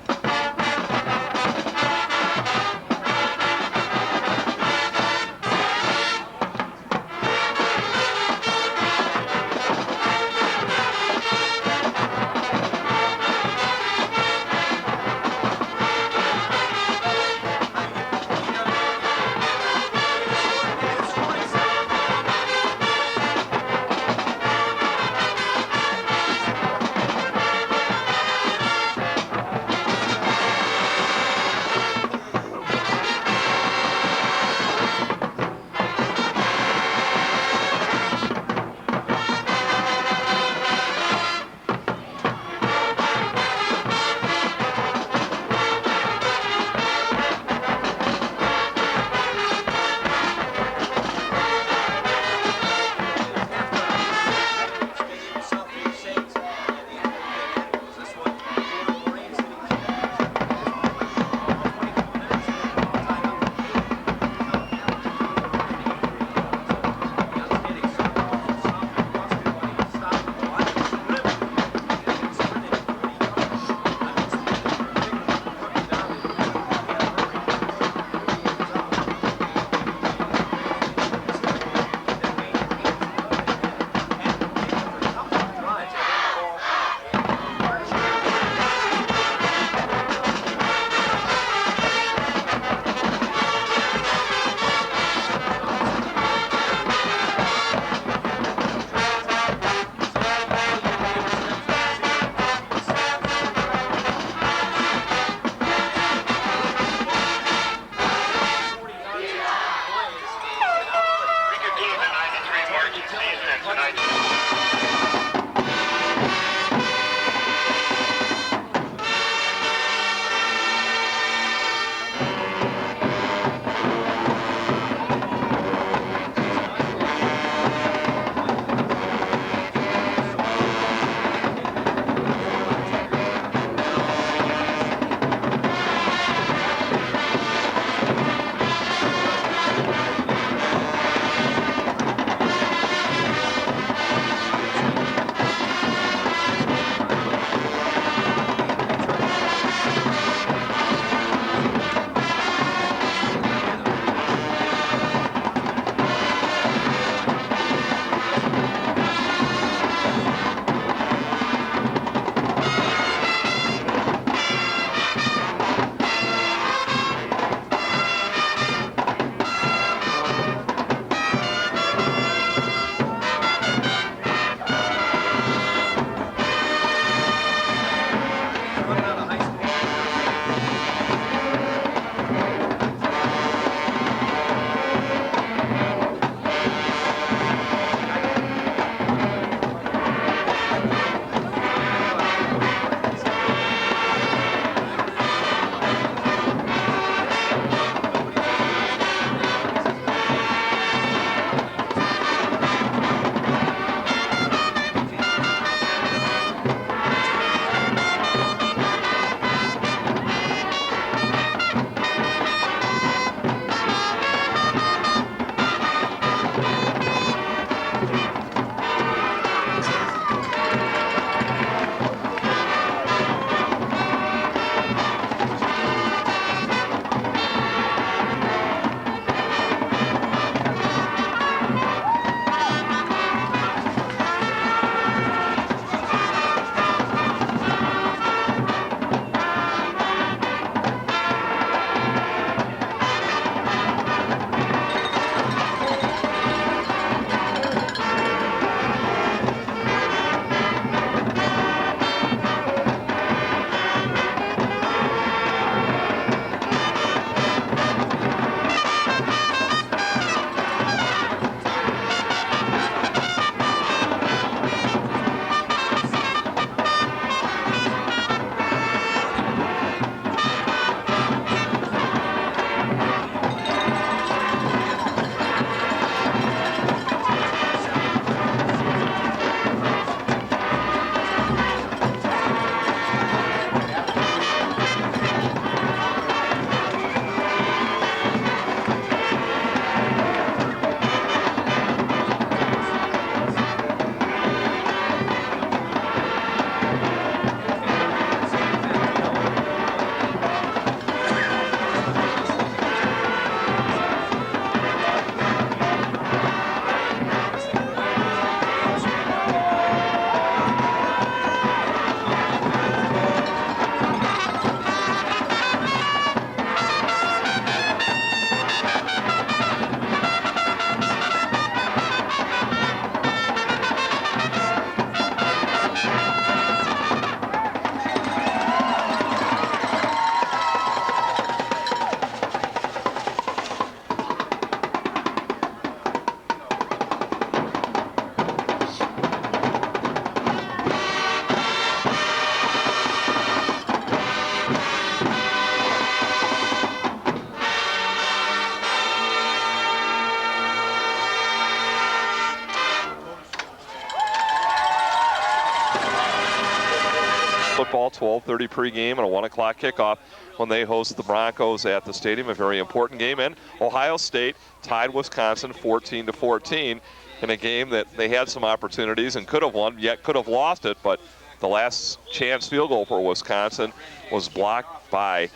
football, 12:30 pregame and a 1 o'clock kickoff when they host the Broncos at the stadium. A very important game. And Ohio State tied Wisconsin 14-14 in a game that they had some opportunities and could have won, yet could have lost it. But the last chance field goal for Wisconsin was blocked by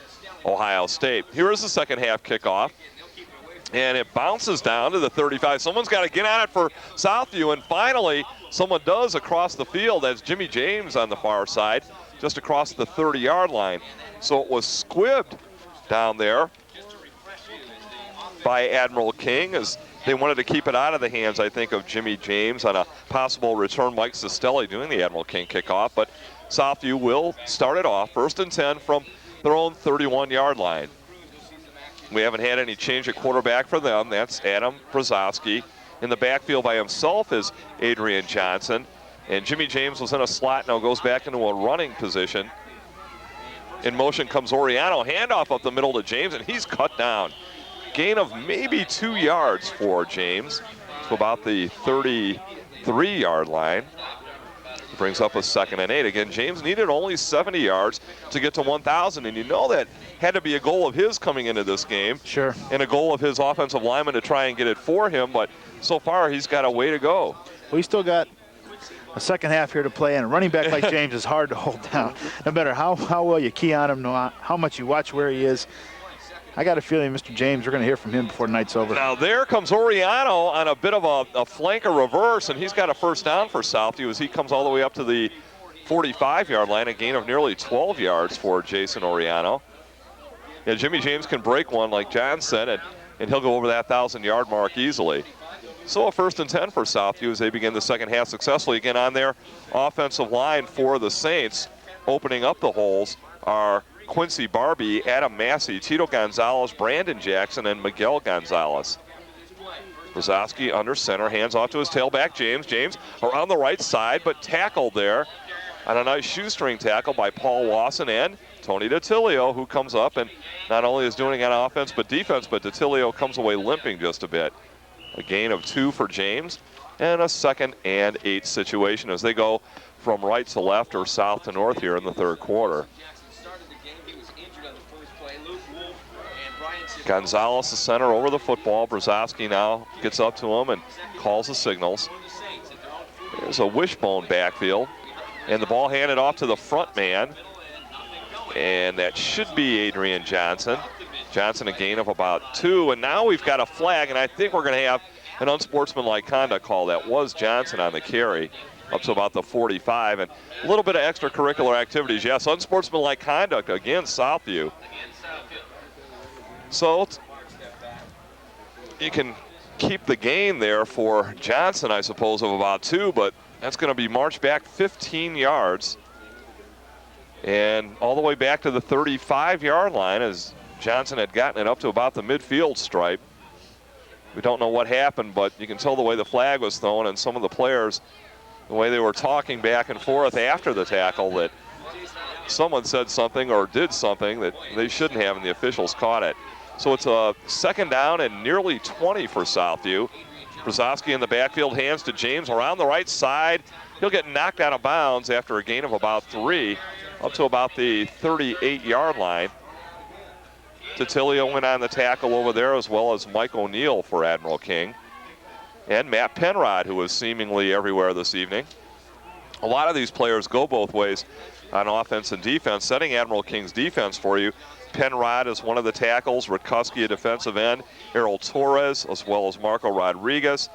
Ohio State. Here is the second half kickoff. And it bounces down to the 35. Someone's got to get on it for Southview, and finally someone does across the field. That's Jimmy James on the far side, just across the 30-yard line. So it was squibbed down there by Admiral King as they wanted to keep it out of the hands, I think, of Jimmy James on a possible return. Mike Sestelli doing the Admiral King kickoff, but Southview will start it off 1st and 10 from their own 31-yard line. We haven't had any change at quarterback for them. That's Adam Brzezowski. In the backfield by himself is Adrian Johnson. And Jimmy James was in a slot, now goes back into a running position. In motion comes Oriano, handoff up the middle to James, and he's cut down. Gain of maybe 2 yards for James to about the 33-yard line. Brings up a 2nd and 8. Again, James needed only 70 yards to get to 1,000, and you know that had to be a goal of his coming into this game. Sure. And a goal of his offensive lineman to try and get it for him, but so far he's got a way to go. We still got a second half here to play, and a running back like James is hard to hold down. No matter how well you key on him, how much you watch where he is. I got a feeling, Mr. James, we're going to hear from him before the night's over. Now there comes Oriano on a bit of a flanker reverse, and he's got a first down for Southview as he comes all the way up to the 45-yard line, a gain of nearly 12 yards for Jason Oriano. Yeah, Jimmy James can break one, like John said, and he'll go over that 1,000-yard mark easily. So a 1st and 10 for Southview as they begin the second half successfully. Again, on their offensive line for the Saints, opening up the holes are Quincy Barbie, Adam Massey, Tito Gonzalez, Brandon Jackson, and Miguel Gonzalez. Brzezowski under center, hands off to his tailback, James. James around the right side, but tackled there on a nice shoestring tackle by Paul Lawson and Tony DiTilio, who comes up and not only is doing it on offense but defense, but DiTilio comes away limping just a bit. A gain of 2 for James and a 2nd and 8 situation as they go from right to left or south to north here in the third quarter. Gonzalez, the center, over the football. Brzezowski now gets up to him and calls the signals. There's a wishbone backfield. And the ball handed off to the front man. And that should be Adrian Johnson. Johnson a gain of about 2. And now we've got a flag, and I think we're going to have an unsportsmanlike conduct call. That was Johnson on the carry up to about the 45. And a little bit of extracurricular activities. Yes, unsportsmanlike conduct against Southview. So you can keep the gain there for Johnson, I suppose, of about 2, but that's going to be marched back 15 yards and all the way back to the 35-yard line as Johnson had gotten it up to about the midfield stripe. We don't know what happened, but you can tell the way the flag was thrown and some of the players, the way they were talking back and forth after the tackle, that someone said something or did something that they shouldn't have, and the officials caught it. So it's a 2nd down and nearly 20 for Southview. Brzezowski in the backfield, hands to James around the right side. He'll get knocked out of bounds after a gain of about 3, up to about the 38-yard line. DiTilio went on the tackle over there, as well as Mike O'Neill for Admiral King. And Matt Penrod, who was seemingly everywhere this evening. A lot of these players go both ways on offense and defense. Setting Admiral King's defense for you, Penrod is one of the tackles, Rutkoski a defensive end, Errol Torres, as well as Marco Rodriguez.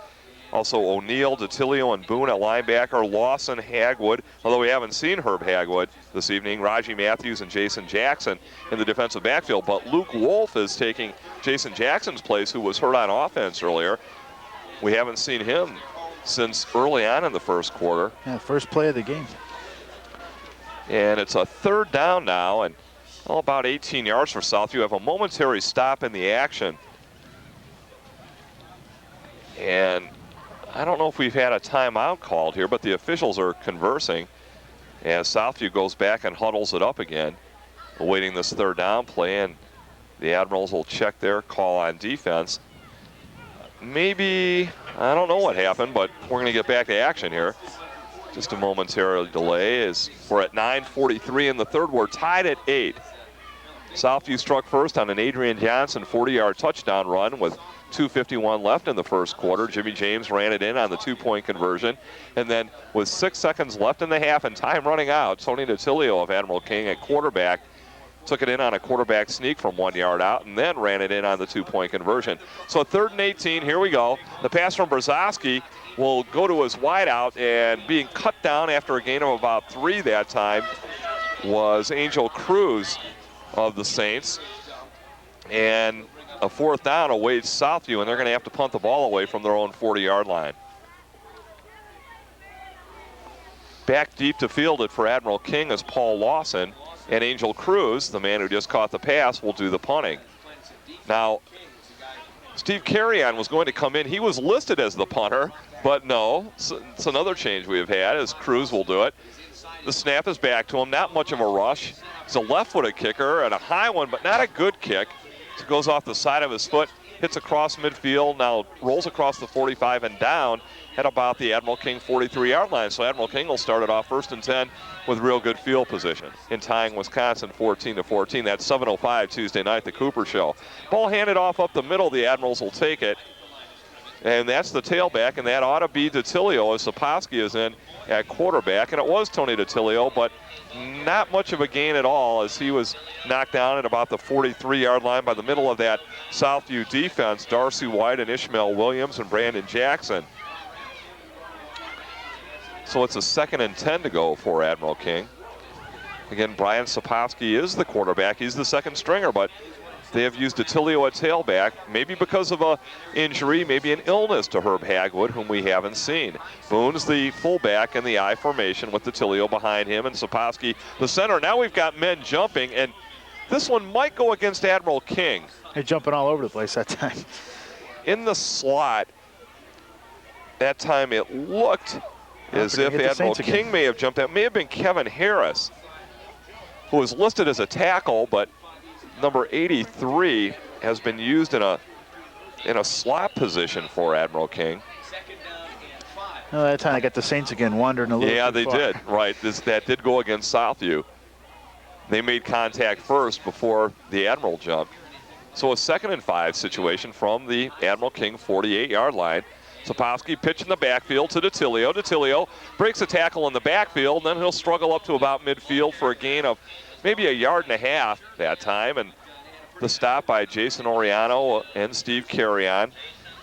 Also O'Neill, DiTilio, and Boone at linebacker, Lawson, Hagwood, although we haven't seen Herb Hagwood this evening, Raji Matthews and Jason Jackson in the defensive backfield. But Luke Wolf is taking Jason Jackson's place, who was hurt on offense earlier. We haven't seen him since early on in the first quarter. Yeah, first play of the game. And it's a 3rd down now, and about 18 yards for Southview. Have a momentary stop in the action. And I don't know if we've had a timeout called here, but the officials are conversing as Southview goes back and huddles it up again, awaiting this 3rd down play, and the Admirals will check their call on defense. Maybe, I don't know what happened, but we're going to get back to action here. Just a momentary delay as we're at 9:43 in the third. We're tied at 8. Southview struck first on an Adrian Johnson 40-yard touchdown run with 2:51 left in the first quarter. Jimmy James ran it in on the 2-point conversion. And then with 6 seconds left in the half and time running out, Tony DiTilio of Admiral King at quarterback took it in on a quarterback sneak from 1 yard out and then ran it in on the 2-point conversion. So 3rd and 18, here we go. The pass from Brzezowski will go to his wideout, and being cut down after a gain of about 3 that time was Angel Cruz of the Saints. And a 4th down awaits Southview, and they're going to have to punt the ball away from their own 40-yard line. Back deep to field it for Admiral King is Paul Lawson, and Angel Cruz, the man who just caught the pass, will do the punting. Now, Steve Carrion was going to come in. He was listed as the punter, but no. It's another change we have had as Cruz will do it. The snap is back to him. Not much of a rush. It's a left-footed kicker and a high one, but not a good kick. It goes off the side of his foot, hits across midfield, now rolls across the 45 and down at about the Admiral King 43-yard line. So Admiral King will start it off 1st and 10 with real good field position in tying Wisconsin 14-14. That's 7:05 Tuesday night, the Cooper Show. Ball handed off up the middle. The Admirals will take it. And that's the tailback, and that ought to be DiTilio as Sapolsky is in at quarterback. And it was Tony DiTilio, but not much of a gain at all as he was knocked down at about the 43-yard line by the middle of that Southview defense, Darcy White and Ishmael Williams and Brandon Jackson. So it's a 2nd and 10 to go for Admiral King. Again, Brian Sapolsky is the quarterback. He's the second stringer, but they have used DiTilio at tailback, maybe because of an injury, maybe an illness to Herb Hagwood, whom we haven't seen. Boone's the fullback in the I formation with DiTilio behind him and Sapolsky the center. Now we've got men jumping, and this one might go against Admiral King. They're jumping all over the place that time. In the slot, that time it looked as if Admiral King may have jumped out. It may have been Kevin Harris, who was listed as a tackle, but number 83 has been used in a slot position for Admiral King. Well, that time I got the Saints again wandering a little. Yeah, they did. Right. That did go against Southview. They made contact first before the Admiral jumped. So a 2nd and 5 situation from the Admiral King 48-yard line. Sapolsky pitch in the backfield to DiTilio. DiTilio breaks a tackle in the backfield, and then he'll struggle up to about midfield for a gain of maybe 1.5 yards that time. And the stop by Jason Oriano and Steve Carrion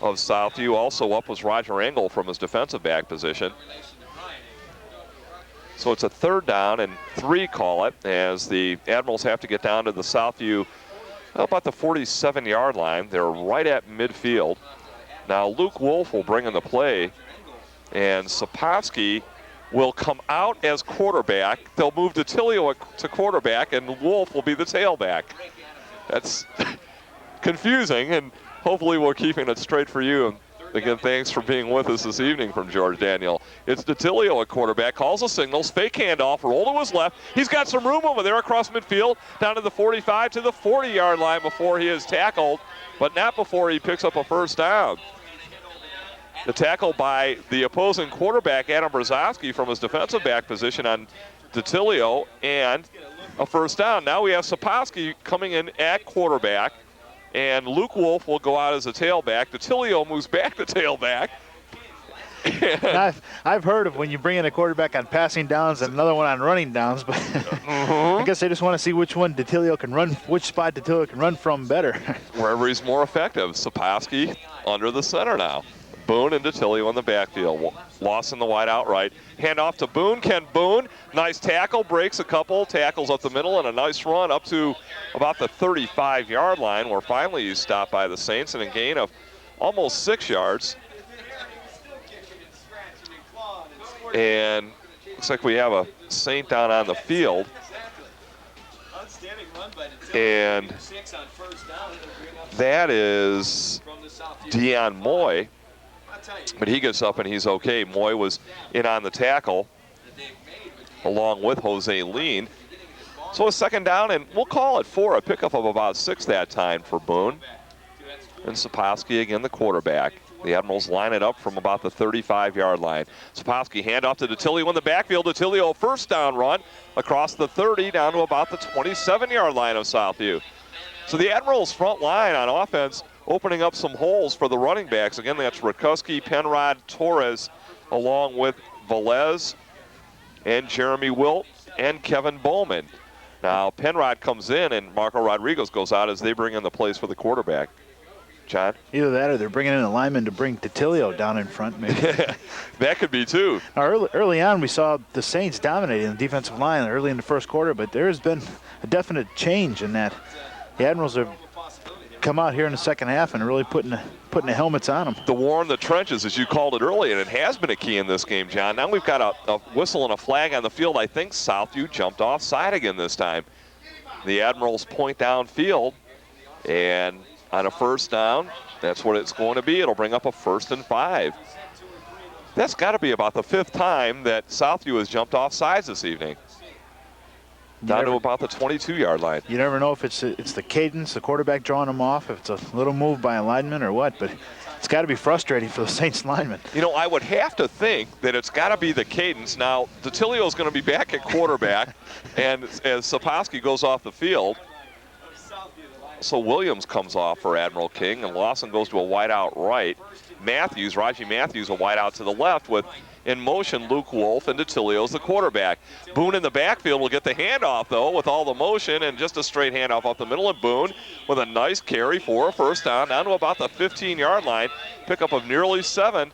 of Southview. Also up was Roger Engel from his defensive back position. So it's a 3rd down and 3, call it, as the Admirals have to get down to the Southview about the 47-yard line. They're right at midfield. Now Luke Wolf will bring in the play, and Sapolsky will come out as quarterback. They'll move DiTilio to quarterback, and Wolf will be the tailback. That's confusing, and hopefully we're keeping it straight for you. Again, thanks for being with us this evening from George Daniel. It's DiTilio at quarterback, calls the signals, fake handoff, roll to his left. He's got some room over there across midfield, down to the 45 to the 40-yard line before he is tackled, but not before he picks up a 1st down. The tackle by the opposing quarterback, Adam Brzezowski, from his defensive back position on DiTilio, and a 1st down. Now we have Sapolsky coming in at quarterback, and Luke Wolf will go out as a tailback. DiTilio moves back to tailback. I've heard of when you bring in a quarterback on passing downs and another one on running downs, but I guess they just want to see which one DiTilio can run, which spot DiTilio can run from better. Wherever he's more effective. Sapolsky under the center now. Boone and DiTilio in the backfield. Loss in the wide outright. Hand off to Boone. Ken Boone, nice tackle, breaks a couple, tackles up the middle, and a nice run up to about the 35-yard line, where finally he's stopped by the Saints and a gain of almost 6 yards. And looks like we have a Saint down on the field. And that is Deion Moy. But he gets up and he's okay. Moy was in on the tackle along with Jose Lean. So a 2nd down, and we'll call it 4, a pickup of about 6 that time for Boone. And Sapolsky again, the quarterback. The Admirals line it up from about the 35-yard line. Sapolsky handoff to DiTilio in the backfield. DiTilio 1st down run across the 30 down to about the 27-yard line of Southview. So the Admirals front line on offense opening up some holes for the running backs. Again, that's Rakuski, Penrod, Torres, along with Velez and Jeremy Wilt and Kevin Bowman. Now Penrod comes in and Marco Rodriguez goes out as they bring in the plays for the quarterback. John? Either that or they're bringing in a lineman to bring DiTilio down in front, maybe. That could be too. Now, early on, we saw the Saints dominating the defensive line early in the 1st quarter, but there has been a definite change in that. The Admirals have come out here in the 2nd half and really putting the helmets on them. The war in the trenches, as you called it earlier, and it has been a key in this game, John. Now we've got a whistle and a flag on the field. I think Southview jumped offside again this time. The Admirals point downfield, and on a first down. That's what it's going to be. It'll bring up a 1st and 5. That's got to be about the 5th time that Southview has jumped off sides this evening. Down to about the 22-yard line. You never know if it's the cadence, the quarterback drawing them off, if it's a little move by a lineman or what, but it's got to be frustrating for the Saints linemen. You know, I would have to think that it's got to be the cadence. Now, DiTilio's going to be back at quarterback, and as Sapowski goes off the field, so Williams comes off for Admiral King, and Lawson goes to a wide out right. Raji Matthews, a wide out to the left with, in motion, Luke Wolf, and DiTilio's the quarterback. Boone in the backfield will get the handoff, though, with all the motion, and just a straight handoff up the middle, and Boone with a nice carry for a first down to about the 15-yard line. Pickup of nearly 7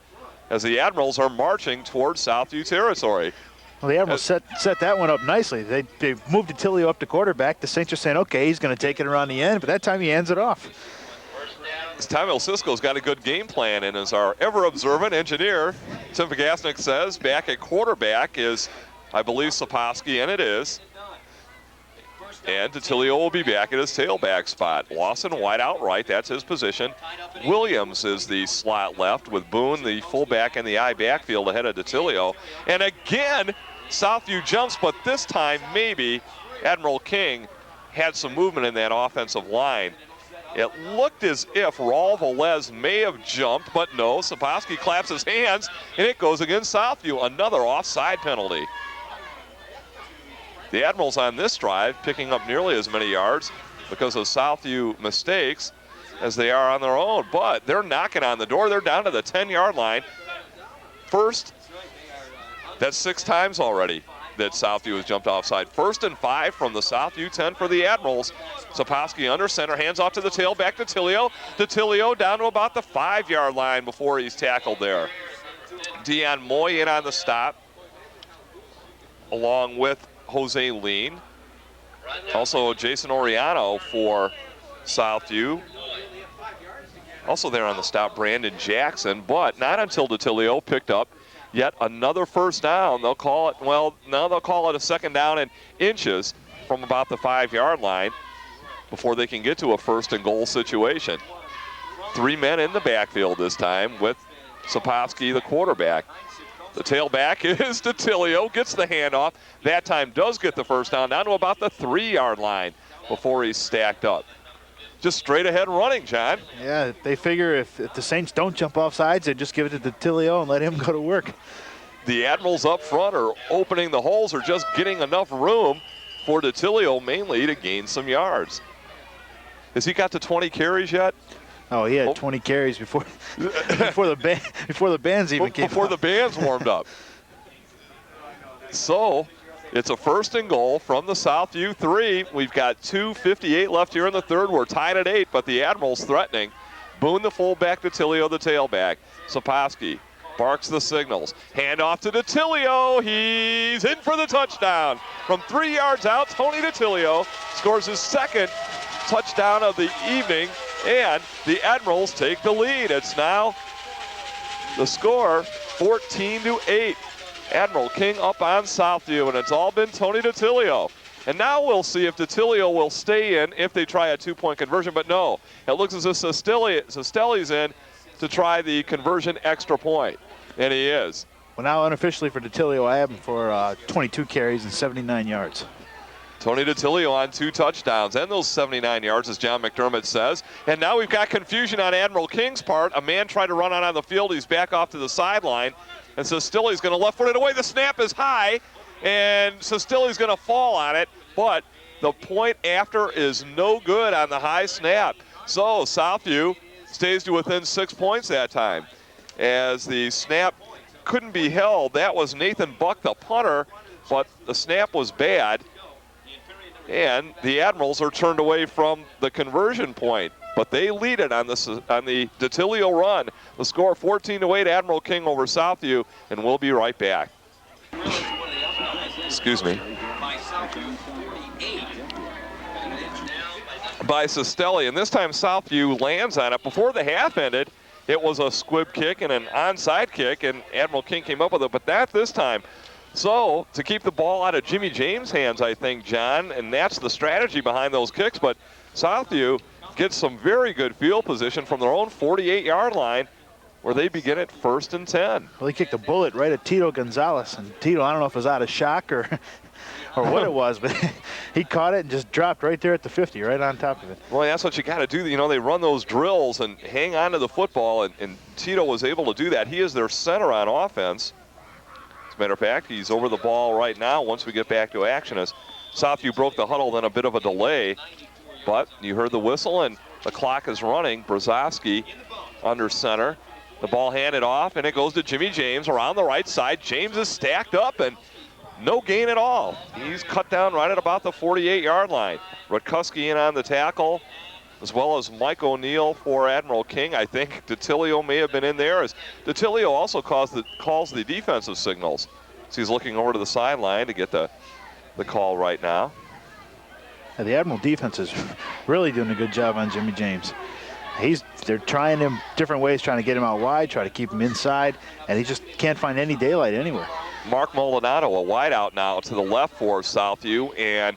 as the Admirals are marching towards Southview territory. Well, the Admirals set that one up nicely. They moved DiTilio up to quarterback. The Saints are saying, okay, he's going to take it around the end, but that time he hands it off. This time El Cisco's got a good game plan, and as our ever-observant engineer, Tim Pagasnik says, back at quarterback is, I believe, Sapowski, and it is. And DiTilio will be back at his tailback spot. Lawson wide out right, that's his position. Williams is the slot left with Boone, the fullback, in the I backfield ahead of DiTilio. And again, Southview jumps, but this time maybe Admiral King had some movement in that offensive line. It looked as if Raul Velez may have jumped, but no, Sapowski claps his hands, and it goes against Southview. Another offside penalty. The Admirals on this drive picking up nearly as many yards because of Southview mistakes as they are on their own, but they're knocking on the door. They're down to the 10-yard line. First, that's 6 times already that Southview has jumped offside. 1st and 5 from the Southview 10 for the Admirals. Sapowski under center, hands off to the tailback, DiTilio. DiTilio down to about the 5-yard line before he's tackled there. Dion Moy in on the stop, along with Jose Lean. Also Jason Oriano for Southview. Also there on the stop, Brandon Jackson, but not until DiTilio picked up yet another first down. They'll call it, well, now they'll call it a 2nd down and inches from about the 5-yard line before they can get to a 1st and goal situation. 3 men in the backfield this time with Sapowski, the quarterback. The tailback is DiTilio, gets the handoff. That time does get the first down to about the 3-yard line before he's stacked up. Just straight ahead running, John. Yeah, they figure if the Saints don't jump off sides, they just give it to DiTilio and let him go to work. The Admirals up front are opening the holes, or just getting enough room for DiTilio mainly to gain some yards. Has he got to 20 carries yet? Oh, he had 20 carries before the bands even came before up. the bands warmed up. So it's a 1st and goal from the Southview 3. We've got 2:58 left here in the 3rd. We're tied at 8, but the Admirals threatening. Boone the fullback, DiTilio the tailback. Sapowski barks the signals. Hand off to DiTilio. He's in for the touchdown. From 3 yards out, Tony DiTilio scores his 2nd touchdown of the evening, and the Admirals take the lead. It's now the score 14-8. Admiral King up on Southview, and it's all been Tony DiTilio. And now we'll see if DiTilio will stay in if they try a 2-point conversion, but no. It looks as if Sestelli's in to try the conversion extra point, and he is. Well, now unofficially for DiTilio, I have him for 22 carries and 79 yards. Tony DiTilio on 2 touchdowns and those 79 yards, as John McDermott says. And now we've got confusion on Admiral King's part. A man tried to run out on the field. He's back off to the sideline. And Sestelli's going to left foot it away. The snap is high, and Sestelli's going to fall on it. But the point after is no good on the high snap. So Southview stays to within 6 points that time. As the snap couldn't be held, that was Nathan Buck, the punter, but the snap was bad. And the Admirals are turned away from the conversion point, but they lead it on the DiTilio run. The score 14-8, Admiral King over Southview, and we'll be right back. Excuse me. By Sestelli, and this time Southview lands on it. Before the half ended, it was a squib kick and an onside kick, and Admiral King came up with it, but not this time. So, to keep the ball out of Jimmy James' hands, I think, John, and that's the strategy behind those kicks. But Southview gets some very good field position from their own 48-yard line, where they begin at 1st and 10. Well, he kicked a bullet right at Tito Gonzalez, and Tito, I don't know if it was out of shock or what it was, but he caught it and just dropped right there at the 50, right on top of it. Well, that's what you got to do. You know, they run those drills and hang on to the football, and Tito was able to do that. He is their center on offense. As a matter of fact, he's over the ball right now once we get back to action, as Southview broke the huddle, then a bit of a delay. But you heard the whistle, and the clock is running. Brzezowski under center. The ball handed off, and it goes to Jimmy James around the right side. James is stacked up, and no gain at all. He's cut down right at about the 48-yard line. Rutkowski in on the tackle, as well as Mike O'Neill for Admiral King. I think DiTilio may have been in there, as DiTilio also calls the defensive signals. So he's looking over to the sideline to get the call right now. The Admiral defense is really doing a good job on Jimmy James. They're trying him different ways, trying to get him out wide, try to keep him inside, and he just can't find any daylight anywhere. Mark Molinado, a wideout now to the left for Southview, and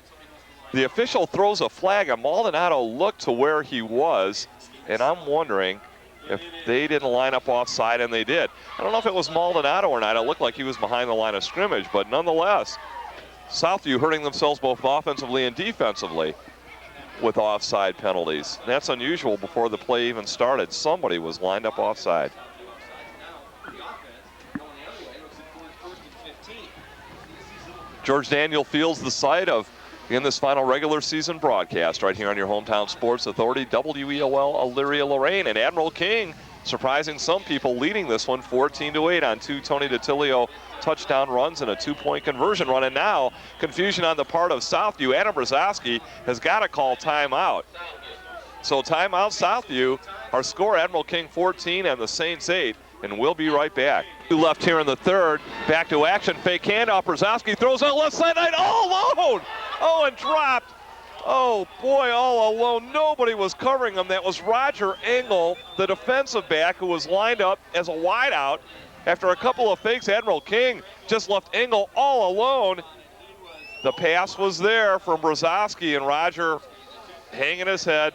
the official throws a flag, and Maldonado looked to where he was, and I'm wondering if they didn't line up offside, and they did. I don't know if it was Maldonado or not. It looked like he was behind the line of scrimmage, but nonetheless, Southview hurting themselves both offensively and defensively with offside penalties. That's unusual. Before the play even started, somebody was lined up offside. George Daniel Field's the site of in this final regular season broadcast right here on your hometown sports authority, WEOL Elyria Lorain, and Admiral King surprising some people, leading this one 14-8 on 2 Tony DiTilio touchdown runs and a 2-point conversion run. And now confusion on the part of Southview. Adam Brzezowski has got to call timeout. So timeout Southview. Our score, Admiral King 14 and the Saints 8. And we'll be right back. Left here in the third. Back to action. Fake handoff. Brzezowski throws on left sideline all alone. Oh, and dropped. Oh, boy, all alone. Nobody was covering him. That was Roger Engel, the defensive back, who was lined up as a wideout. After a couple of fakes, Admiral King just left Engel all alone. The pass was there from Brzezowski, and Roger hanging his head.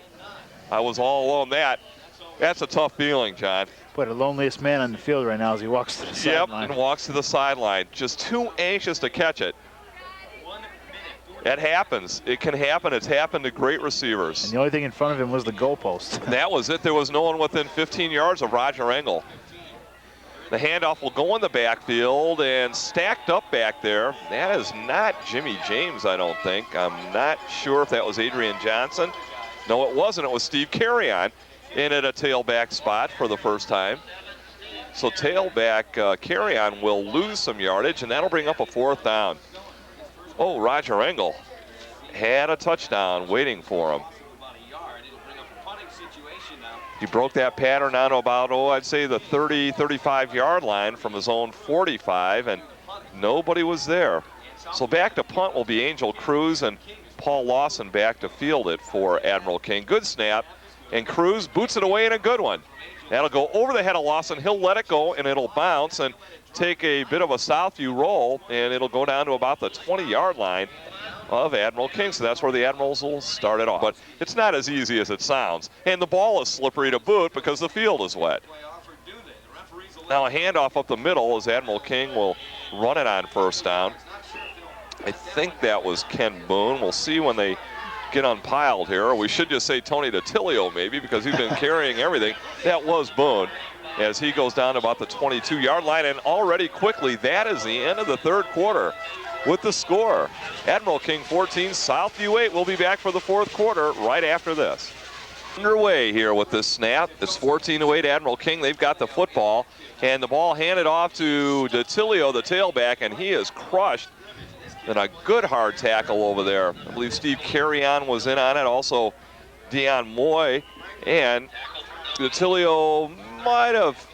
I was all alone. That's a tough feeling, John. Boy, the loneliest man on the field right now as he walks to the sideline. Yep, and walks to the sideline. Just too anxious to catch it. That happens. It can happen. It's happened to great receivers. And the only thing in front of him was the goalpost. That was it. There was no one within 15 yards of Roger Engel. The handoff will go in the backfield and stacked up back there. That is not Jimmy James, I don't think. I'm not sure if that was Adrian Johnson. No, it wasn't. It was Steve Carrion in at a tailback spot for the first time. So tailback Carrion will lose some yardage, and that'll bring up a 4th down. Oh, Roger Engel had a touchdown waiting for him. He broke that pattern down to about, I'd say the 30, 35-yard line from his own 45, and nobody was there. So back to punt will be Angel Cruz, and Paul Lawson back to field it for Admiral King. Good snap, and Cruz boots it away in a good one. That'll go over the head of Lawson. He'll let it go, and it'll bounce and take a bit of a Southview roll, and it'll go down to about the 20-yard line of Admiral King. So that's where the Admirals will start it off. But it's not as easy as it sounds. And the ball is slippery to boot because the field is wet. Now a handoff up the middle as Admiral King will run it on 1st down. I think that was Ken Boone. We'll see when they get unpiled here. Or we should just say Tony DiTilio maybe, because he's been carrying everything. That was Boone as he goes down to about the 22-yard line. And already quickly, that is the end of the 3rd quarter with the score. Admiral King 14, Southview 8. We'll be back for the 4th quarter right after this. Underway here with this snap. It's 14-8 Admiral King. They've got the football, and the ball handed off to DiTilio, the tailback, and he is crushed. And a good hard tackle over there. I believe Steve Carrion was in on it, also Deion Moy, and DiTilio might have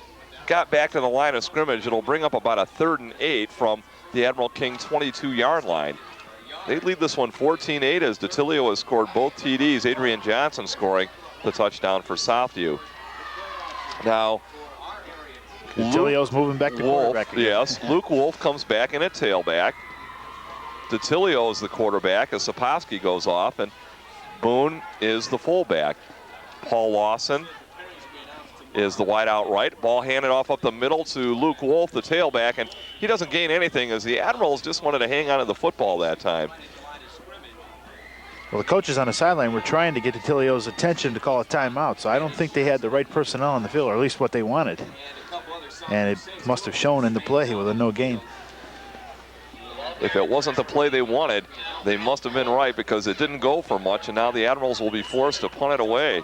got back to the line of scrimmage. It'll bring up about a 3rd and 8 from the Admiral King 22-yard line. They lead this one 14-8 as DiTilio has scored both TDs. Adrian Johnson scoring the touchdown for Southview. Now, DiTilio's moving back to quarterback again. Yes, Luke Wolf comes back in at tailback. DiTilio is the quarterback as Saposky goes off, and Boone is the fullback. Paul Lawson is the wide out right. Ball handed off up the middle to Luke Wolf, the tailback, and he doesn't gain anything as the Admirals just wanted to hang on to the football that time. Well, the coaches on the sideline were trying to get Attilio's attention to call a timeout, so I don't think they had the right personnel on the field, or at least what they wanted. And it must have shown in the play with a no gain. If it wasn't the play they wanted, they must have been right because it didn't go for much, and now the Admirals will be forced to punt it away.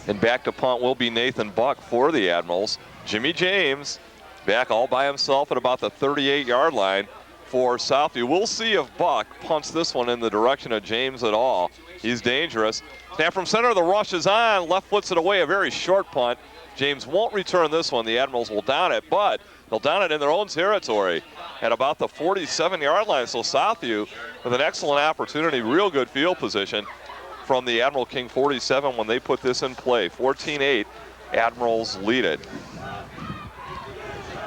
And back to punt will be Nathan Buck for the Admirals. Jimmy James back all by himself at about the 38-yard line for Southview. We'll see if Buck punts this one in the direction of James at all. He's dangerous. Snap from center, the rush is on. Left foots it away, a very short punt. James won't return this one. The Admirals will down it, but they'll down it in their own territory at about the 47-yard line. So Southview with an excellent opportunity, real good field position from the Admiral King 47 when they put this in play. 14-8, Admirals lead it.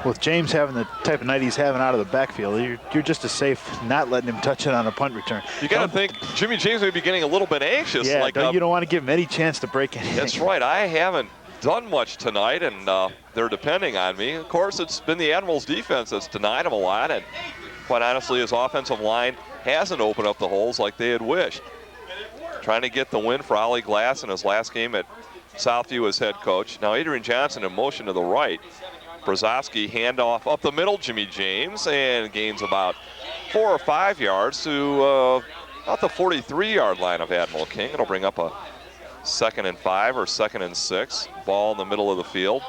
With James having the type of night he's having out of the backfield, you're just as safe not letting him touch it on a punt return. You got to think Jimmy James may be getting a little bit anxious. Yeah, you don't want to give him any chance to break anything. That's right. I haven't done much tonight, and they're depending on me. Of course, it's been the Admirals' defense that's denied him a lot, and quite honestly, his offensive line hasn't opened up the holes like they had wished. Trying to get the win for Ollie Glass in his last game at Southview as head coach. Now Adrian Johnson in motion to the right. Brzezowski handoff up the middle, Jimmy James, and gains about 4 or 5 yards to about the 43-yard line of Admiral King. It'll bring up a 2nd and 5 or 2nd and 6. Ball in the middle of the field.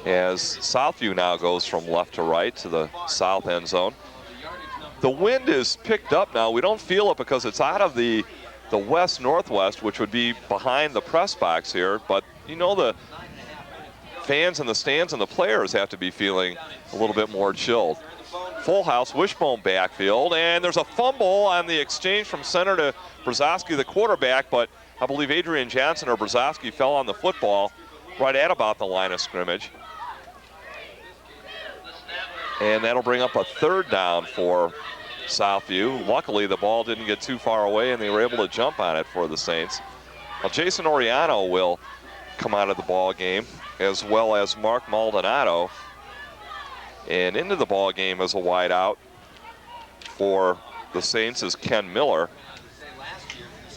As Southview now goes from left to right to the south end zone. The wind is picked up now. We don't feel it because it's out of the west-northwest, which would be behind the press box here, but you know the fans in the stands and the players have to be feeling a little bit more chilled. Full house, wishbone backfield, and there's a fumble on the exchange from center to Brzezowski, the quarterback, but I believe Adrian Johnson or Brzezowski fell on the football right at about the line of scrimmage. And that'll bring up a 3rd down for Southview. Luckily, the ball didn't get too far away, and they were able to jump on it for the Saints. Now, Jason Oriano will come out of the ball game, as well as Mark Maldonado. And into the ball game as a wideout for the Saints is Ken Miller.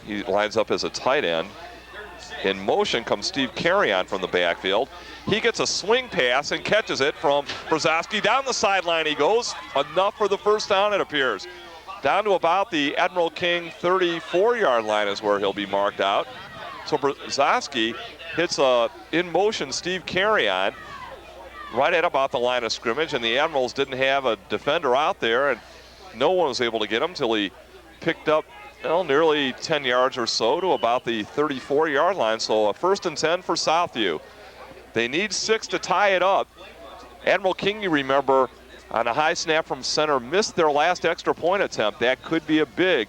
He lines up as a tight end. In motion comes Steve Carrion from the backfield. He gets a swing pass and catches it from Brzezowski. Down the sideline he goes. Enough for the first down, it appears. Down to about the Admiral King 34-yard line is where he'll be marked out. So Brzezowski hits a in-motion Steve Carrion right at about the line of scrimmage, and the Admirals didn't have a defender out there, and no one was able to get him until he picked up nearly 10 yards or so to about the 34-yard line. So a 1st and 10 for Southview. They need 6 to tie it up. Admiral King, you remember, on a high snap from center, missed their last extra point attempt. That could be a big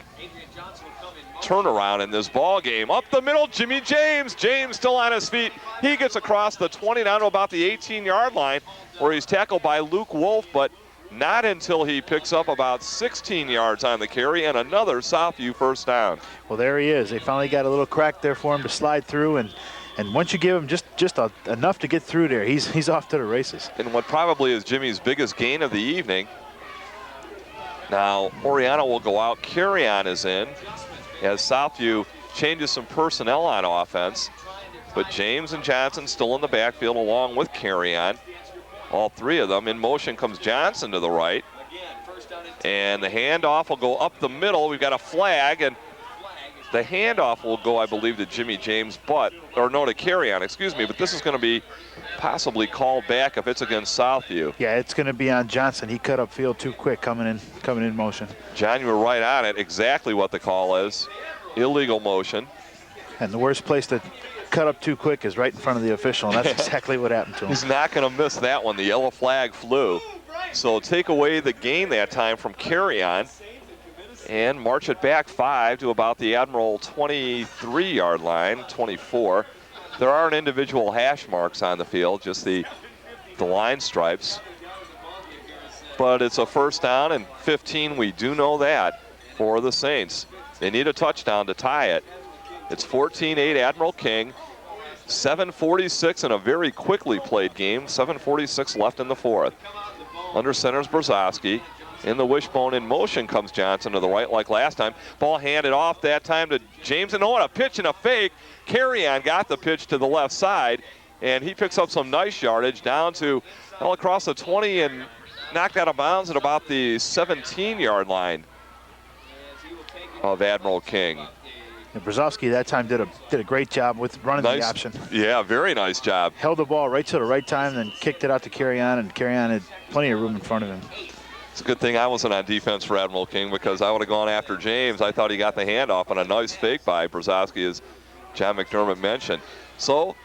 turnaround in this ball game. Up the middle, Jimmy James. James still on his feet. He gets across the 20 down to about the 18-yard line, where he's tackled by Luke Wolf, but not until he picks up about 16 yards on the carry and another Southview 1st down. Well, there he is. They finally got a little crack there for him to slide through, and once you give him just enough to get through there, he's off to the races. And what probably is Jimmy's biggest gain of the evening. Now, Oriano will go out. Carrion is in as Southview changes some personnel on offense. But James and Johnson still in the backfield along with Carrion. All 3 of them. In motion comes Johnson to the right. And the handoff will go up the middle. We've got a flag, and the handoff will go, I believe, to Jimmy James, to Carrion, excuse me. But this is going to be possibly called back if it's against Southview. Yeah, it's going to be on Johnson. He cut upfield too quick coming in motion. John, you were right on it. Exactly what the call is. Illegal motion. And the worst place to cut up too quick is right in front of the official, and that's exactly what happened to him. He's not going to miss that one. The yellow flag flew. So take away the gain that time from Carrion and march it back 5 to about the Admiral 23-yard line, 24. There aren't individual hash marks on the field, just the line stripes. But it's a 1st down and 15, we do know that. for the Saints. They need a touchdown to tie it. It's 14-8 Admiral King. 7:46 in a very quickly played game. 7:46 left in the fourth. Under center's Brzezowski. In the wishbone in motion comes Johnson to the right like last time. Ball handed off that time to James. And a pitch and a fake. Carry-on got the pitch to the left side. And he picks up some nice yardage down to across the 20 and knocked out of bounds at about the 17-yard line of Admiral King. And Brzezowski that time did a great job with running the option. Yeah, very nice job. Held the ball right to the right time, then kicked it out to Carry-on, and Carry-on had plenty of room in front of him. It's a good thing I wasn't on defense for Admiral King, because I would have gone after James. I thought he got the handoff on a nice fake by Brzezowski, as John McDermott mentioned. So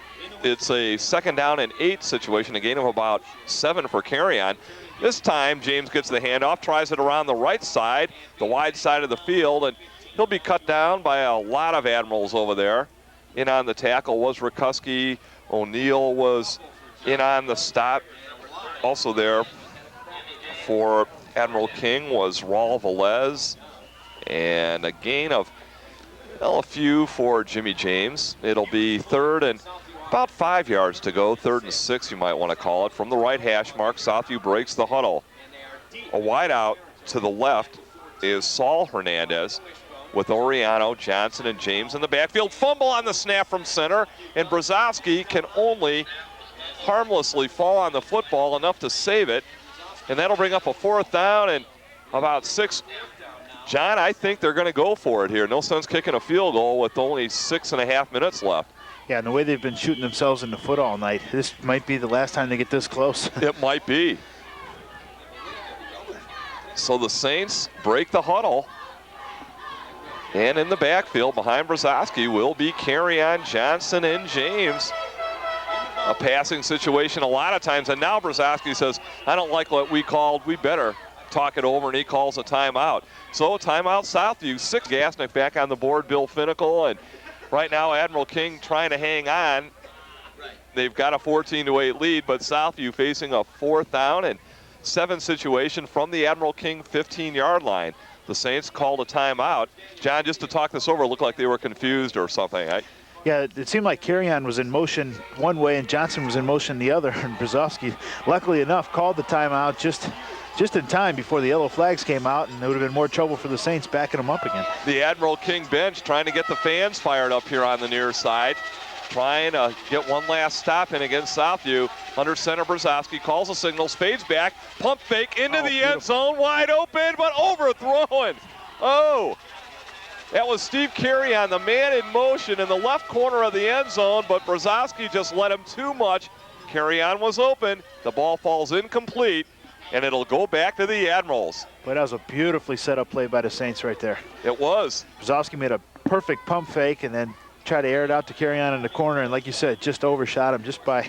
it's a 2nd down and 8 situation, a gain of about 7 for Carry-on. This time James gets the handoff, tries it around the right side, the wide side of the field, and he'll be cut down by a lot of Admirals over there. In on the tackle was Rikuski. O'Neal was in on the stop. Also there for Admiral King was Raul Velez. And a gain of a few for Jimmy James. It'll be 3rd and about 5 yards to go. 3rd and 6 you might want to call it. From the right hash mark, Southview breaks the huddle. A wide out to the left is Saul Hernandez, with Oriano, Johnson, and James in the backfield. Fumble on the snap from center, and Brzezowski can only harmlessly fall on the football enough to save it, and that'll bring up a 4th down and about 6. John, I think they're going to go for it here. No sense kicking a field goal with only 6.5 minutes left. Yeah, and the way they've been shooting themselves in the foot all night, this might be the last time they get this close. It might be. So the Saints break the huddle. And in the backfield behind Brzezowski will be Carry-on, Johnson, and James. A passing situation a lot of times, and now Brzezowski says, I don't like what we called, we better talk it over, and he calls a timeout. So timeout Southview. 6. Gasnick back on the board, Bill Finnicle, and right now Admiral King trying to hang on. They've got a 14-8 lead, but Southview facing a 4th down and 7 situation from the Admiral King 15-yard line. The Saints called a timeout. John, just to talk this over, it looked like they were confused or something. Yeah, it seemed like Carry-on was in motion one way and Johnson was in motion the other. And Brzezowski, luckily enough, called the timeout just in time before the yellow flags came out, and there would have been more trouble for the Saints backing them up again. The Admiral King bench trying to get the fans fired up here on the near side. Trying to get one last stop in against Southview. Under center, Brzezowski calls a signal, spades back, pump fake into the end zone, wide open, but overthrown. Oh, that was Steve Carry-on, the man in motion in the left corner of the end zone, but Brzezowski just let him too much. Carry-on was open, the ball falls incomplete, and it'll go back to the Admirals. But that was a beautifully set up play by the Saints right there. It was. Brzezowski made a perfect pump fake and then tried to air it out to Carry-on in the corner, and like you said, just overshot him just by,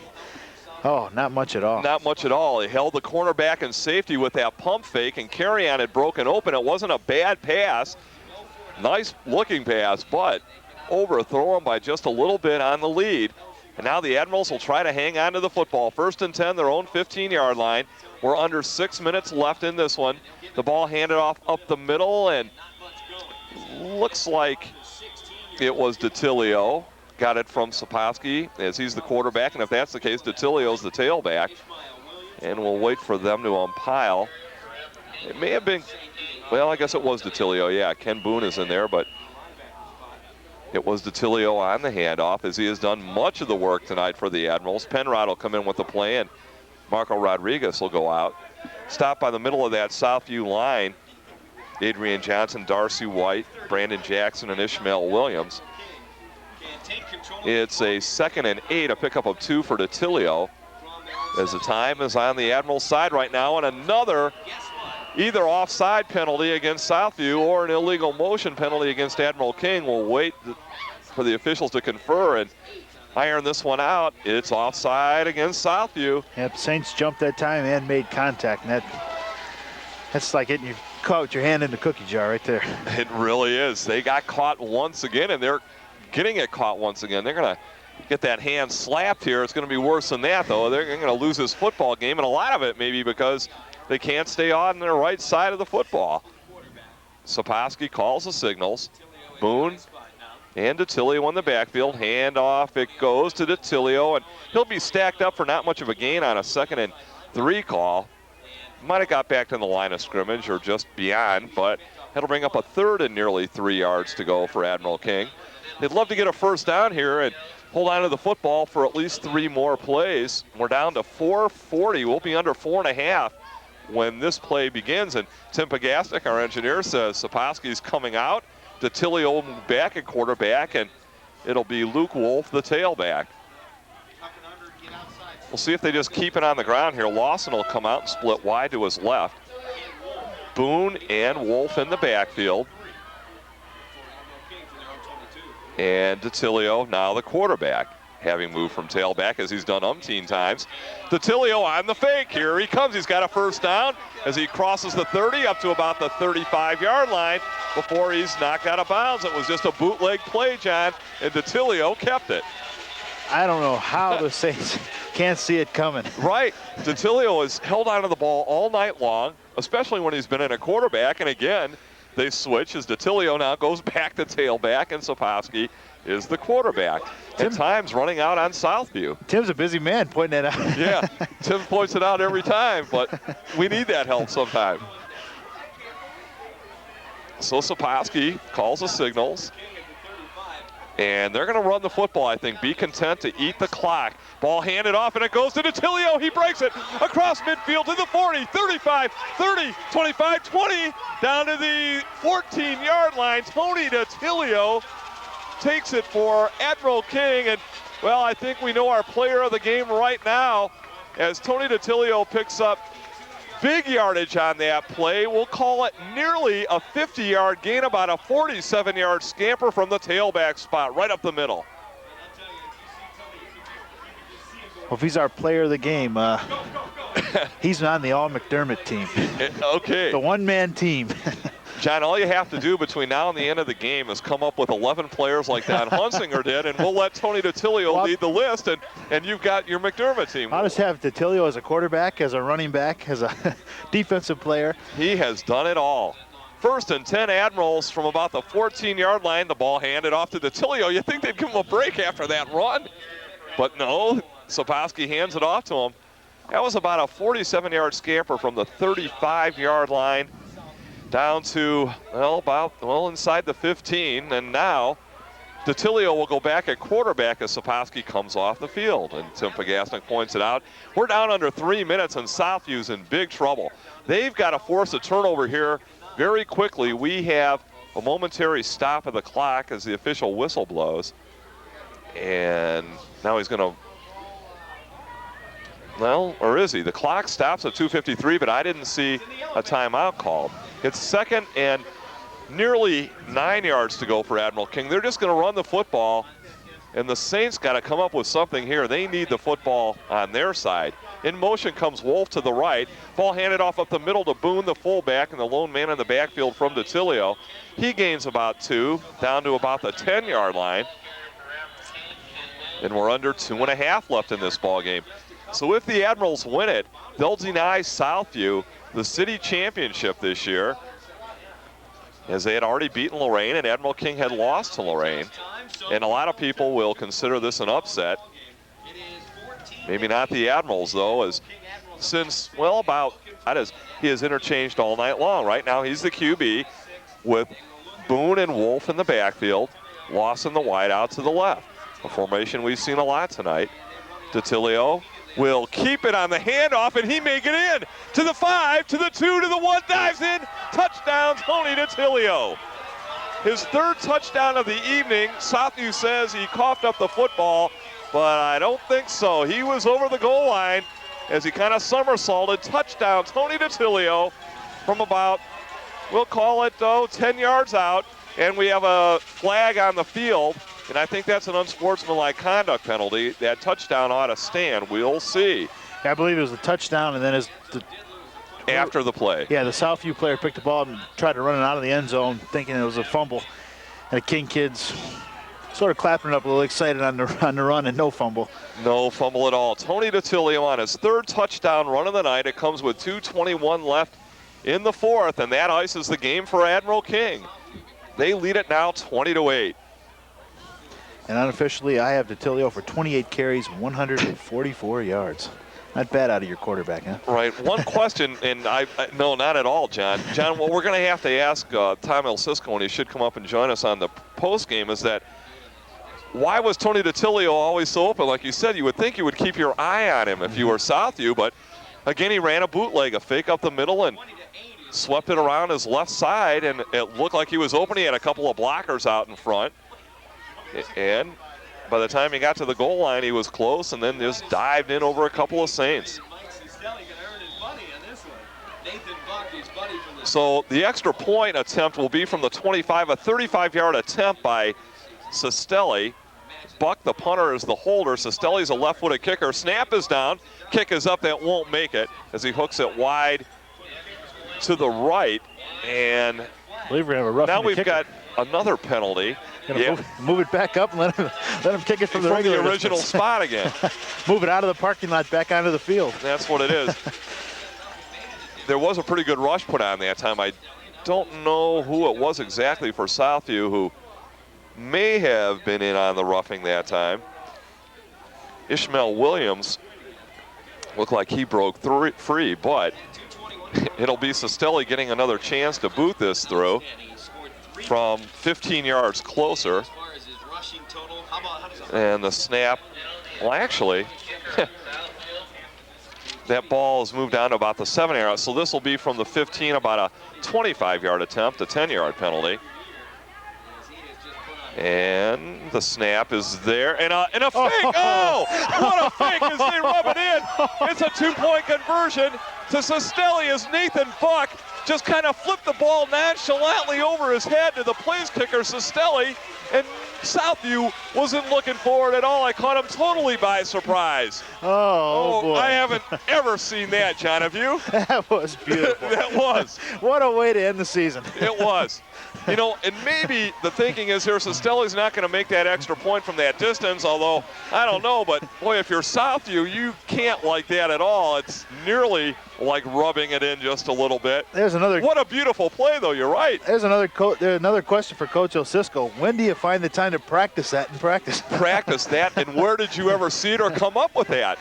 not much at all. Not much at all. He held the cornerback in safety with that pump fake, and Carry-on had broken open. It wasn't a bad pass. Nice looking pass, but overthrown by just a little bit on the lead. And now the Admirals will try to hang on to the football. 1st and 10, their own 15-yard line. We're under 6 minutes left in this one. The ball handed off up the middle, and looks like it was DeTilio. Got it from Sapowski as he's the quarterback, and if that's the case, DeTilio's the tailback. And we'll wait for them to umpile. It may have been, well, I guess it was DeTilio. Yeah, Ken Boone is in there, but it was DeTilio on the handoff, as he has done much of the work tonight for the Admirals. Penrod will come in with the play, and Marco Rodriguez will go out. Stopped by the middle of that Southview line. Adrian Johnson, Darcy White, Brandon Jackson, and Ishmael Williams. It's a 2nd and 8, a pickup of 2 for DeTilio, as the time is on the Admiral side right now, and another either offside penalty against Southview or an illegal motion penalty against Admiral King. We'll wait for the officials to confer and iron this one out. It's offside against Southview. Yep, Saints jumped that time and made contact, and that's like hitting you caught with your hand in the cookie jar right there. It really is. They got caught once again, and they're getting it caught once again. They're going to get that hand slapped here. It's going to be worse than that, though. They're going to lose this football game, and a lot of it maybe because they can't stay on their right side of the football. Sapolsky calls the signals. Boone and DeTilio in the backfield. Hand off, it goes to DeTilio, and he'll be stacked up for not much of a gain on a 2nd and 3 call. Might have got back to the line of scrimmage or just beyond, but that'll bring up a 3rd and nearly 3 yards to go for Admiral King. They'd love to get a first down here and hold on to the football for at least 3 more plays. We're down to 4:40. We'll be under 4.5 when this play begins. And Tim Pagasnik, our engineer, says Sapolsky's coming out. DeTilio will move back at quarterback, and it'll be Luke Wolf, the tailback. We'll see if they just keep it on the ground here. Lawson will come out and split wide to his left. Boone and Wolf in the backfield. And DeTilio, now the quarterback, having moved from tailback as he's done umpteen times. DeTilio on the fake. Here he comes. He's got a first down as he crosses the 30 up to about the 35-yard line before he's knocked out of bounds. It was just a bootleg play, John, and DeTilio kept it. I don't know how the Saints can't see it coming. Right. DeTilio has held onto the ball all night long, especially when he's been in a quarterback. And again, they switch as DeTilio now goes back to tailback and Sapolsky is the quarterback. At times running out on Southview. Tim's a busy man pointing that out. Yeah, Tim points it out every time, but we need that help sometime. So Sapolsky calls the signals. And they're going to run the football, I think. Be content to eat the clock. Ball handed off, and it goes to DeTilio. He breaks it across midfield to the 40, 35, 30, 25, 20, down to the 14-yard line. Tony DeTilio takes it for Admiral King. And, well, I think we know our player of the game right now as Tony DeTilio picks up big yardage on that play. We'll call it nearly a 50-yard gain, about a 47-yard scamper from the tailback spot, right up the middle. Well, if he's our player of the game, he's on the all-McDermott team. Okay. The one-man team. John, all you have to do between now and the end of the game is come up with 11 players like Don Hunsinger did, and we'll let Tony DeTilio lead the list, and you've got your McDermott team. I'll just have DeTilio as a quarterback, as a running back, as a defensive player. He has done it all. 1st and 10 Admirals from about the 14-yard line. The ball handed off to DeTilio. You think they'd give him a break after that run, but no. Sapolsky hands it off to him. That was about a 47-yard scamper from the 35-yard line down to, well, inside the 15. And now DeTilio will go back at quarterback as Sapolsky comes off the field. And Tim Pagasnik points it out. We're down under 3 minutes, and Southview's in big trouble. They've got to force a turnover here very quickly. We have a momentary stop of the clock as the official whistle blows. And now he's going to, well, or is he? The clock stops at 2:53, but I didn't see a timeout called. It's 2nd and nearly 9 yards to go for Admiral King. They're just going to run the football, and the Saints got to come up with something here. They need the football on their side. In motion comes Wolf to the right. Ball handed off up the middle to Boone, the fullback, and the lone man in the backfield from DeTilio. He gains about 2, down to about the 10-yard line. And we're under 2.5 left in this ball game. So if the Admirals win it, they'll deny Southview the city championship this year, as they had already beaten Lorain and Admiral King had lost to Lorain. And a lot of people will consider this an upset. Maybe not the Admirals, though, as since, well, he has interchanged all night long. Right now he's the QB with Boone and Wolf in the backfield, Lawson the wideout to the left. A formation we've seen a lot tonight. DeTilio will keep it on the handoff, and he may get in to the 5, to the 2, to the 1, dives in. Touchdown, Tony DeTilio. His 3rd touchdown of the evening. Southview says he coughed up the football, but I don't think so. He was over the goal line as he kind of somersaulted. Touchdown, Tony DeTilio from about, we'll call it, 10 yards out, and we have a flag on the field. And I think that's an unsportsmanlike conduct penalty. That touchdown ought to stand. We'll see. I believe it was a touchdown, and then after the play. Yeah, the Southview player picked the ball and tried to run it out of the end zone, thinking it was a fumble. And the King kids sort of clapping it up a little excited on the run, and no fumble. No fumble at all. Tony DeTilio on his 3rd touchdown run of the night. It comes with 2:21 left in the fourth, and that ices the game for Admiral King. They lead it now 20-8. And unofficially, I have DeTilio for 28 carries, 144 yards. Not bad out of your quarterback, huh? Right. One question, and no, not at all, John. John, what we're going to have to ask Tom El Cisco, and he should come up and join us on the post game, is that why was Tony DeTilio always so open? Like you said, you would think you would keep your eye on him if you were Southview, but again, he ran a bootleg, a fake up the middle, and swept it around his left side, and it looked like he was open. He had a couple of blockers out in front. And by the time he got to the goal line, he was close, and then just dived in over a couple of Saints. So the extra point attempt will be from the 25, a 35-yard attempt by Sestelli. Buck, the punter, is the holder. Sestelli's a left-footed kicker. Snap is down. Kick is up. That won't make it as he hooks it wide to the right. And I believe we're going to have a rough now we've got another penalty. Yeah. Move it back up and let him kick it from the original spot again. Move it out of the parking lot back onto the field. That's what it is. There was a pretty good rush put on that time. I don't know who it was exactly for Southview who may have been in on the roughing that time. Ishmael Williams looked like he broke free, but it'll be Sestelli getting another chance to boot this through from 15 yards closer. And the snap, well, actually, that ball has moved down to about the 7-yard. So this will be from the 15, about a 25-yard attempt, a 10-yard penalty. And the snap is there, and a fake. Oh, what a fake as they rub it in. It's a 2-point conversion to Sestelli as Nathan Buck just kind of flipped the ball nonchalantly over his head to the place kicker, Sestelli, and Southview wasn't looking for it at all. I caught him totally by surprise. Oh boy. I haven't ever seen that, John, have you? That was beautiful. That was. What a way to end the season. It was. You know, and maybe the thinking is here, Sestelli's not going to make that extra point from that distance, although, I don't know, but boy, if you're Southview, you can't like that at all. It's nearly like rubbing it in just a little bit. There's another. What a beautiful play, though, you're right. There's another question for Coach Osisco. When do you find the time to practice that in practice? Practice that, and where did you ever see it or come up with that?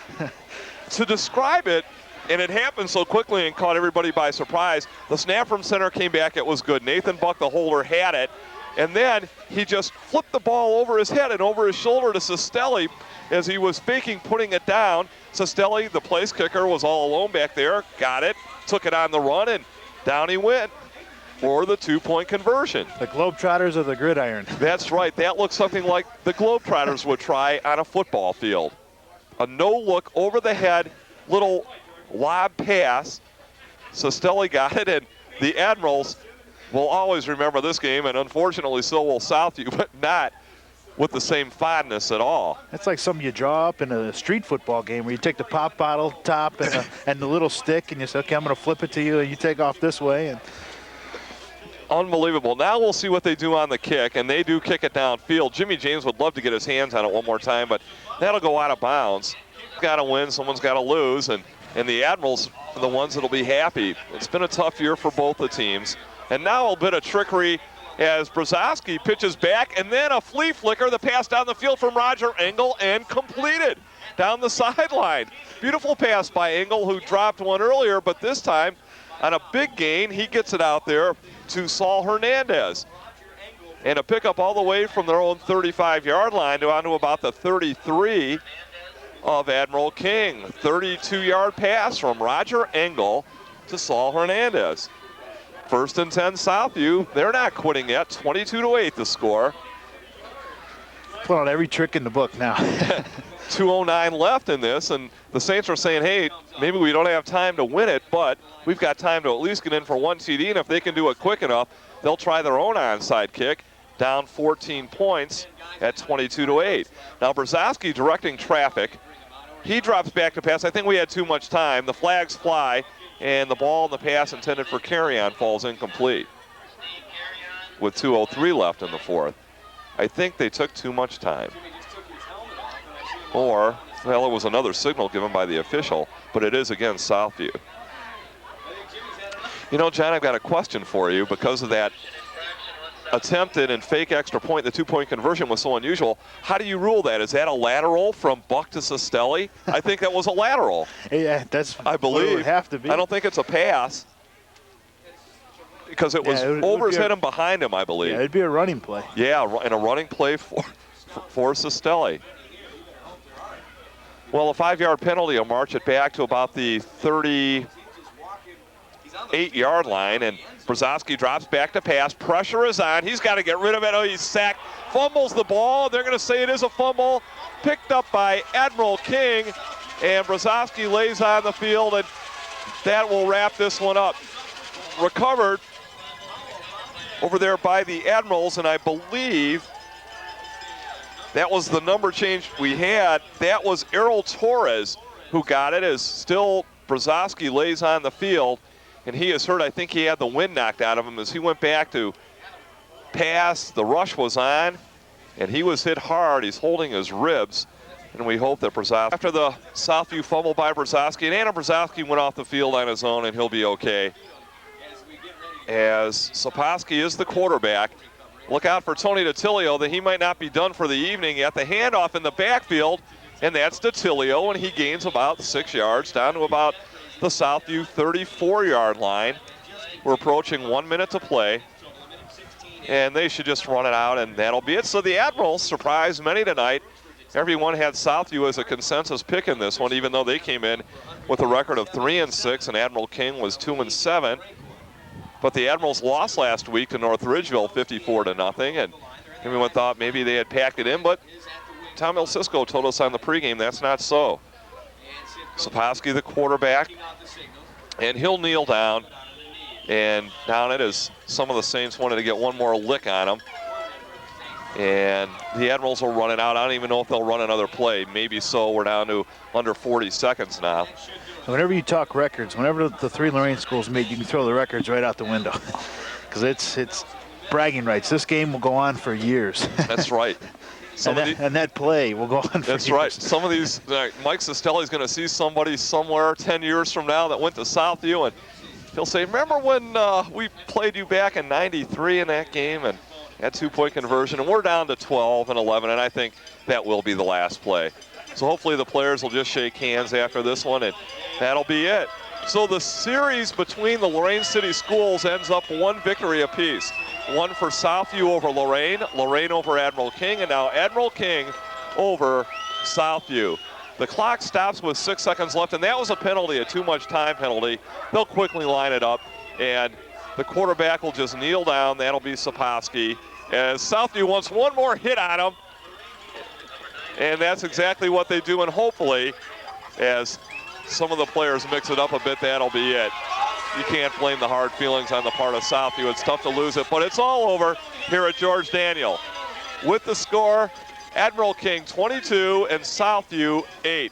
To describe it, and it happened so quickly and caught everybody by surprise. The snap from center came back. It was good. Nathan Buck, the holder, had it. And then he just flipped the ball over his head and over his shoulder to Sestelli as he was faking putting it down. Sestelli, the place kicker, was all alone back there. Got it, took it on the run, and down he went for the 2-point conversion. The Globetrotters of the gridiron. That's right. That looks something like the Globetrotters would try on a football field. A no-look over the head, little lob pass. Sestelli got it, and the Admirals will always remember this game, and unfortunately so will Southview, but not with the same fondness at all. That's like something you draw up in a street football game where you take the pop bottle top and the little stick, and you say, okay, I'm going to flip it to you, and you take off this way. And unbelievable. Now we'll see what they do on the kick, and they do kick it downfield. Jimmy James would love to get his hands on it one more time, but that'll go out of bounds. Got to win, someone's got to lose, and the Admirals are the ones that'll be happy. It's been a tough year for both the teams. And now a bit of trickery as Brzezowski pitches back, and then a flea flicker, the pass down the field from Roger Engel, and completed down the sideline. Beautiful pass by Engel, who dropped one earlier, but this time on a big gain, he gets it out there to Saul Hernandez. And a pickup all the way from their own 35-yard line down to about the 33 of Admiral King. 32-yard pass from Roger Engel to Saul Hernandez. 1st and 10 Southview. They're not quitting yet. 22-8 the score. Pull out every trick in the book now. 2:09 left in this, and the Saints are saying, hey, maybe we don't have time to win it, but we've got time to at least get in for one TD, and if they can do it quick enough, they'll try their own onside kick. Down 14 points at 22-8. Now Brzezowski directing traffic. He drops back to pass. I think we had too much time. The flags fly, and the ball in the pass intended for carry-on falls incomplete with 2:03 left in the fourth. I think they took too much time. Or, well, it was another signal given by the official, but it is against Southview. You know, John, I've got a question for you because of that attempted and fake extra point. The 2-point conversion was so unusual. How do you rule that? Is that a lateral from Buck to Sestelli? I think that was a lateral. Yeah, that's I believe. It would have to be. I don't think it's a pass because it was over his head and behind him, I believe. Yeah, it'd be a running play. Yeah, and a running play for Sestelli. Well, a 5-yard penalty will march it back to about the 38-yard line, and Brzezowski drops back to pass. Pressure is on. He's got to get rid of it. Oh, he's sacked. Fumbles the ball. They're going to say it is a fumble. Picked up by Admiral King, and Brzezowski lays on the field, and that will wrap this one up. Recovered over there by the Admirals, and I believe that was the number change we had. That was Errol Torres who got it, as still Brzezowski lays on the field, and he is hurt. I think he had the wind knocked out of him as he went back to pass. The rush was on, and he was hit hard. He's holding his ribs, and we hope that Brzezowski, after the Southview fumble by Brzezowski, and Adam Brzezowski went off the field on his own, and he'll be okay. As Saposki is the quarterback. Look out for Tony DiTilio, that he might not be done for the evening yet. The handoff in the backfield, and that's DiTilio, and he gains about 6 yards down to about the Southview 34-yard line. We're approaching 1 minute to play, and they should just run it out, and that'll be it. So the Admirals surprised many tonight. Everyone had Southview as a consensus pick in this one, even though they came in with a record of 3-6, and Admiral King was 2-7. But the Admirals lost last week to North Ridgeville 54-0, and everyone thought maybe they had packed it in, but Tom Ilsisko told us on the pregame that's not so. Saposki, the quarterback, and he'll kneel down and down it as some of the Saints wanted to get one more lick on him. And the Admirals will run it out. I don't even know if they'll run another play. Maybe so. We're down to under 40 seconds now. Whenever you talk records, whenever the 3 Lorain schools meet, you can throw the records right out the window, because it's bragging rights. This game will go on for years. That's right. And that play will go on for That's years. right. Some of these, Mike Sestelli's going to see somebody somewhere 10 years from now that went to Southview, and he'll say, remember when we played you back in '93 in that game, and that 2-point conversion, and we're down to 12 and 11, and I think that will be the last play. So hopefully the players will just shake hands after this one, and that'll be it. So the series between the Lorain City schools ends up 1 victory apiece. 1 for Southview over Lorain, Lorain over Admiral King, and now Admiral King over Southview. The clock stops with 6 seconds left, and that was a penalty, a too much time penalty. They'll quickly line it up, and the quarterback will just kneel down. That'll be Saposki, as Southview wants one more hit on him. And that's exactly what they do, and hopefully, as some of the players mix it up a bit, that'll be it. You can't blame the hard feelings on the part of Southview. It's tough to lose it, but it's all over here at George Daniel. With the score, Admiral King 22 and Southview 8.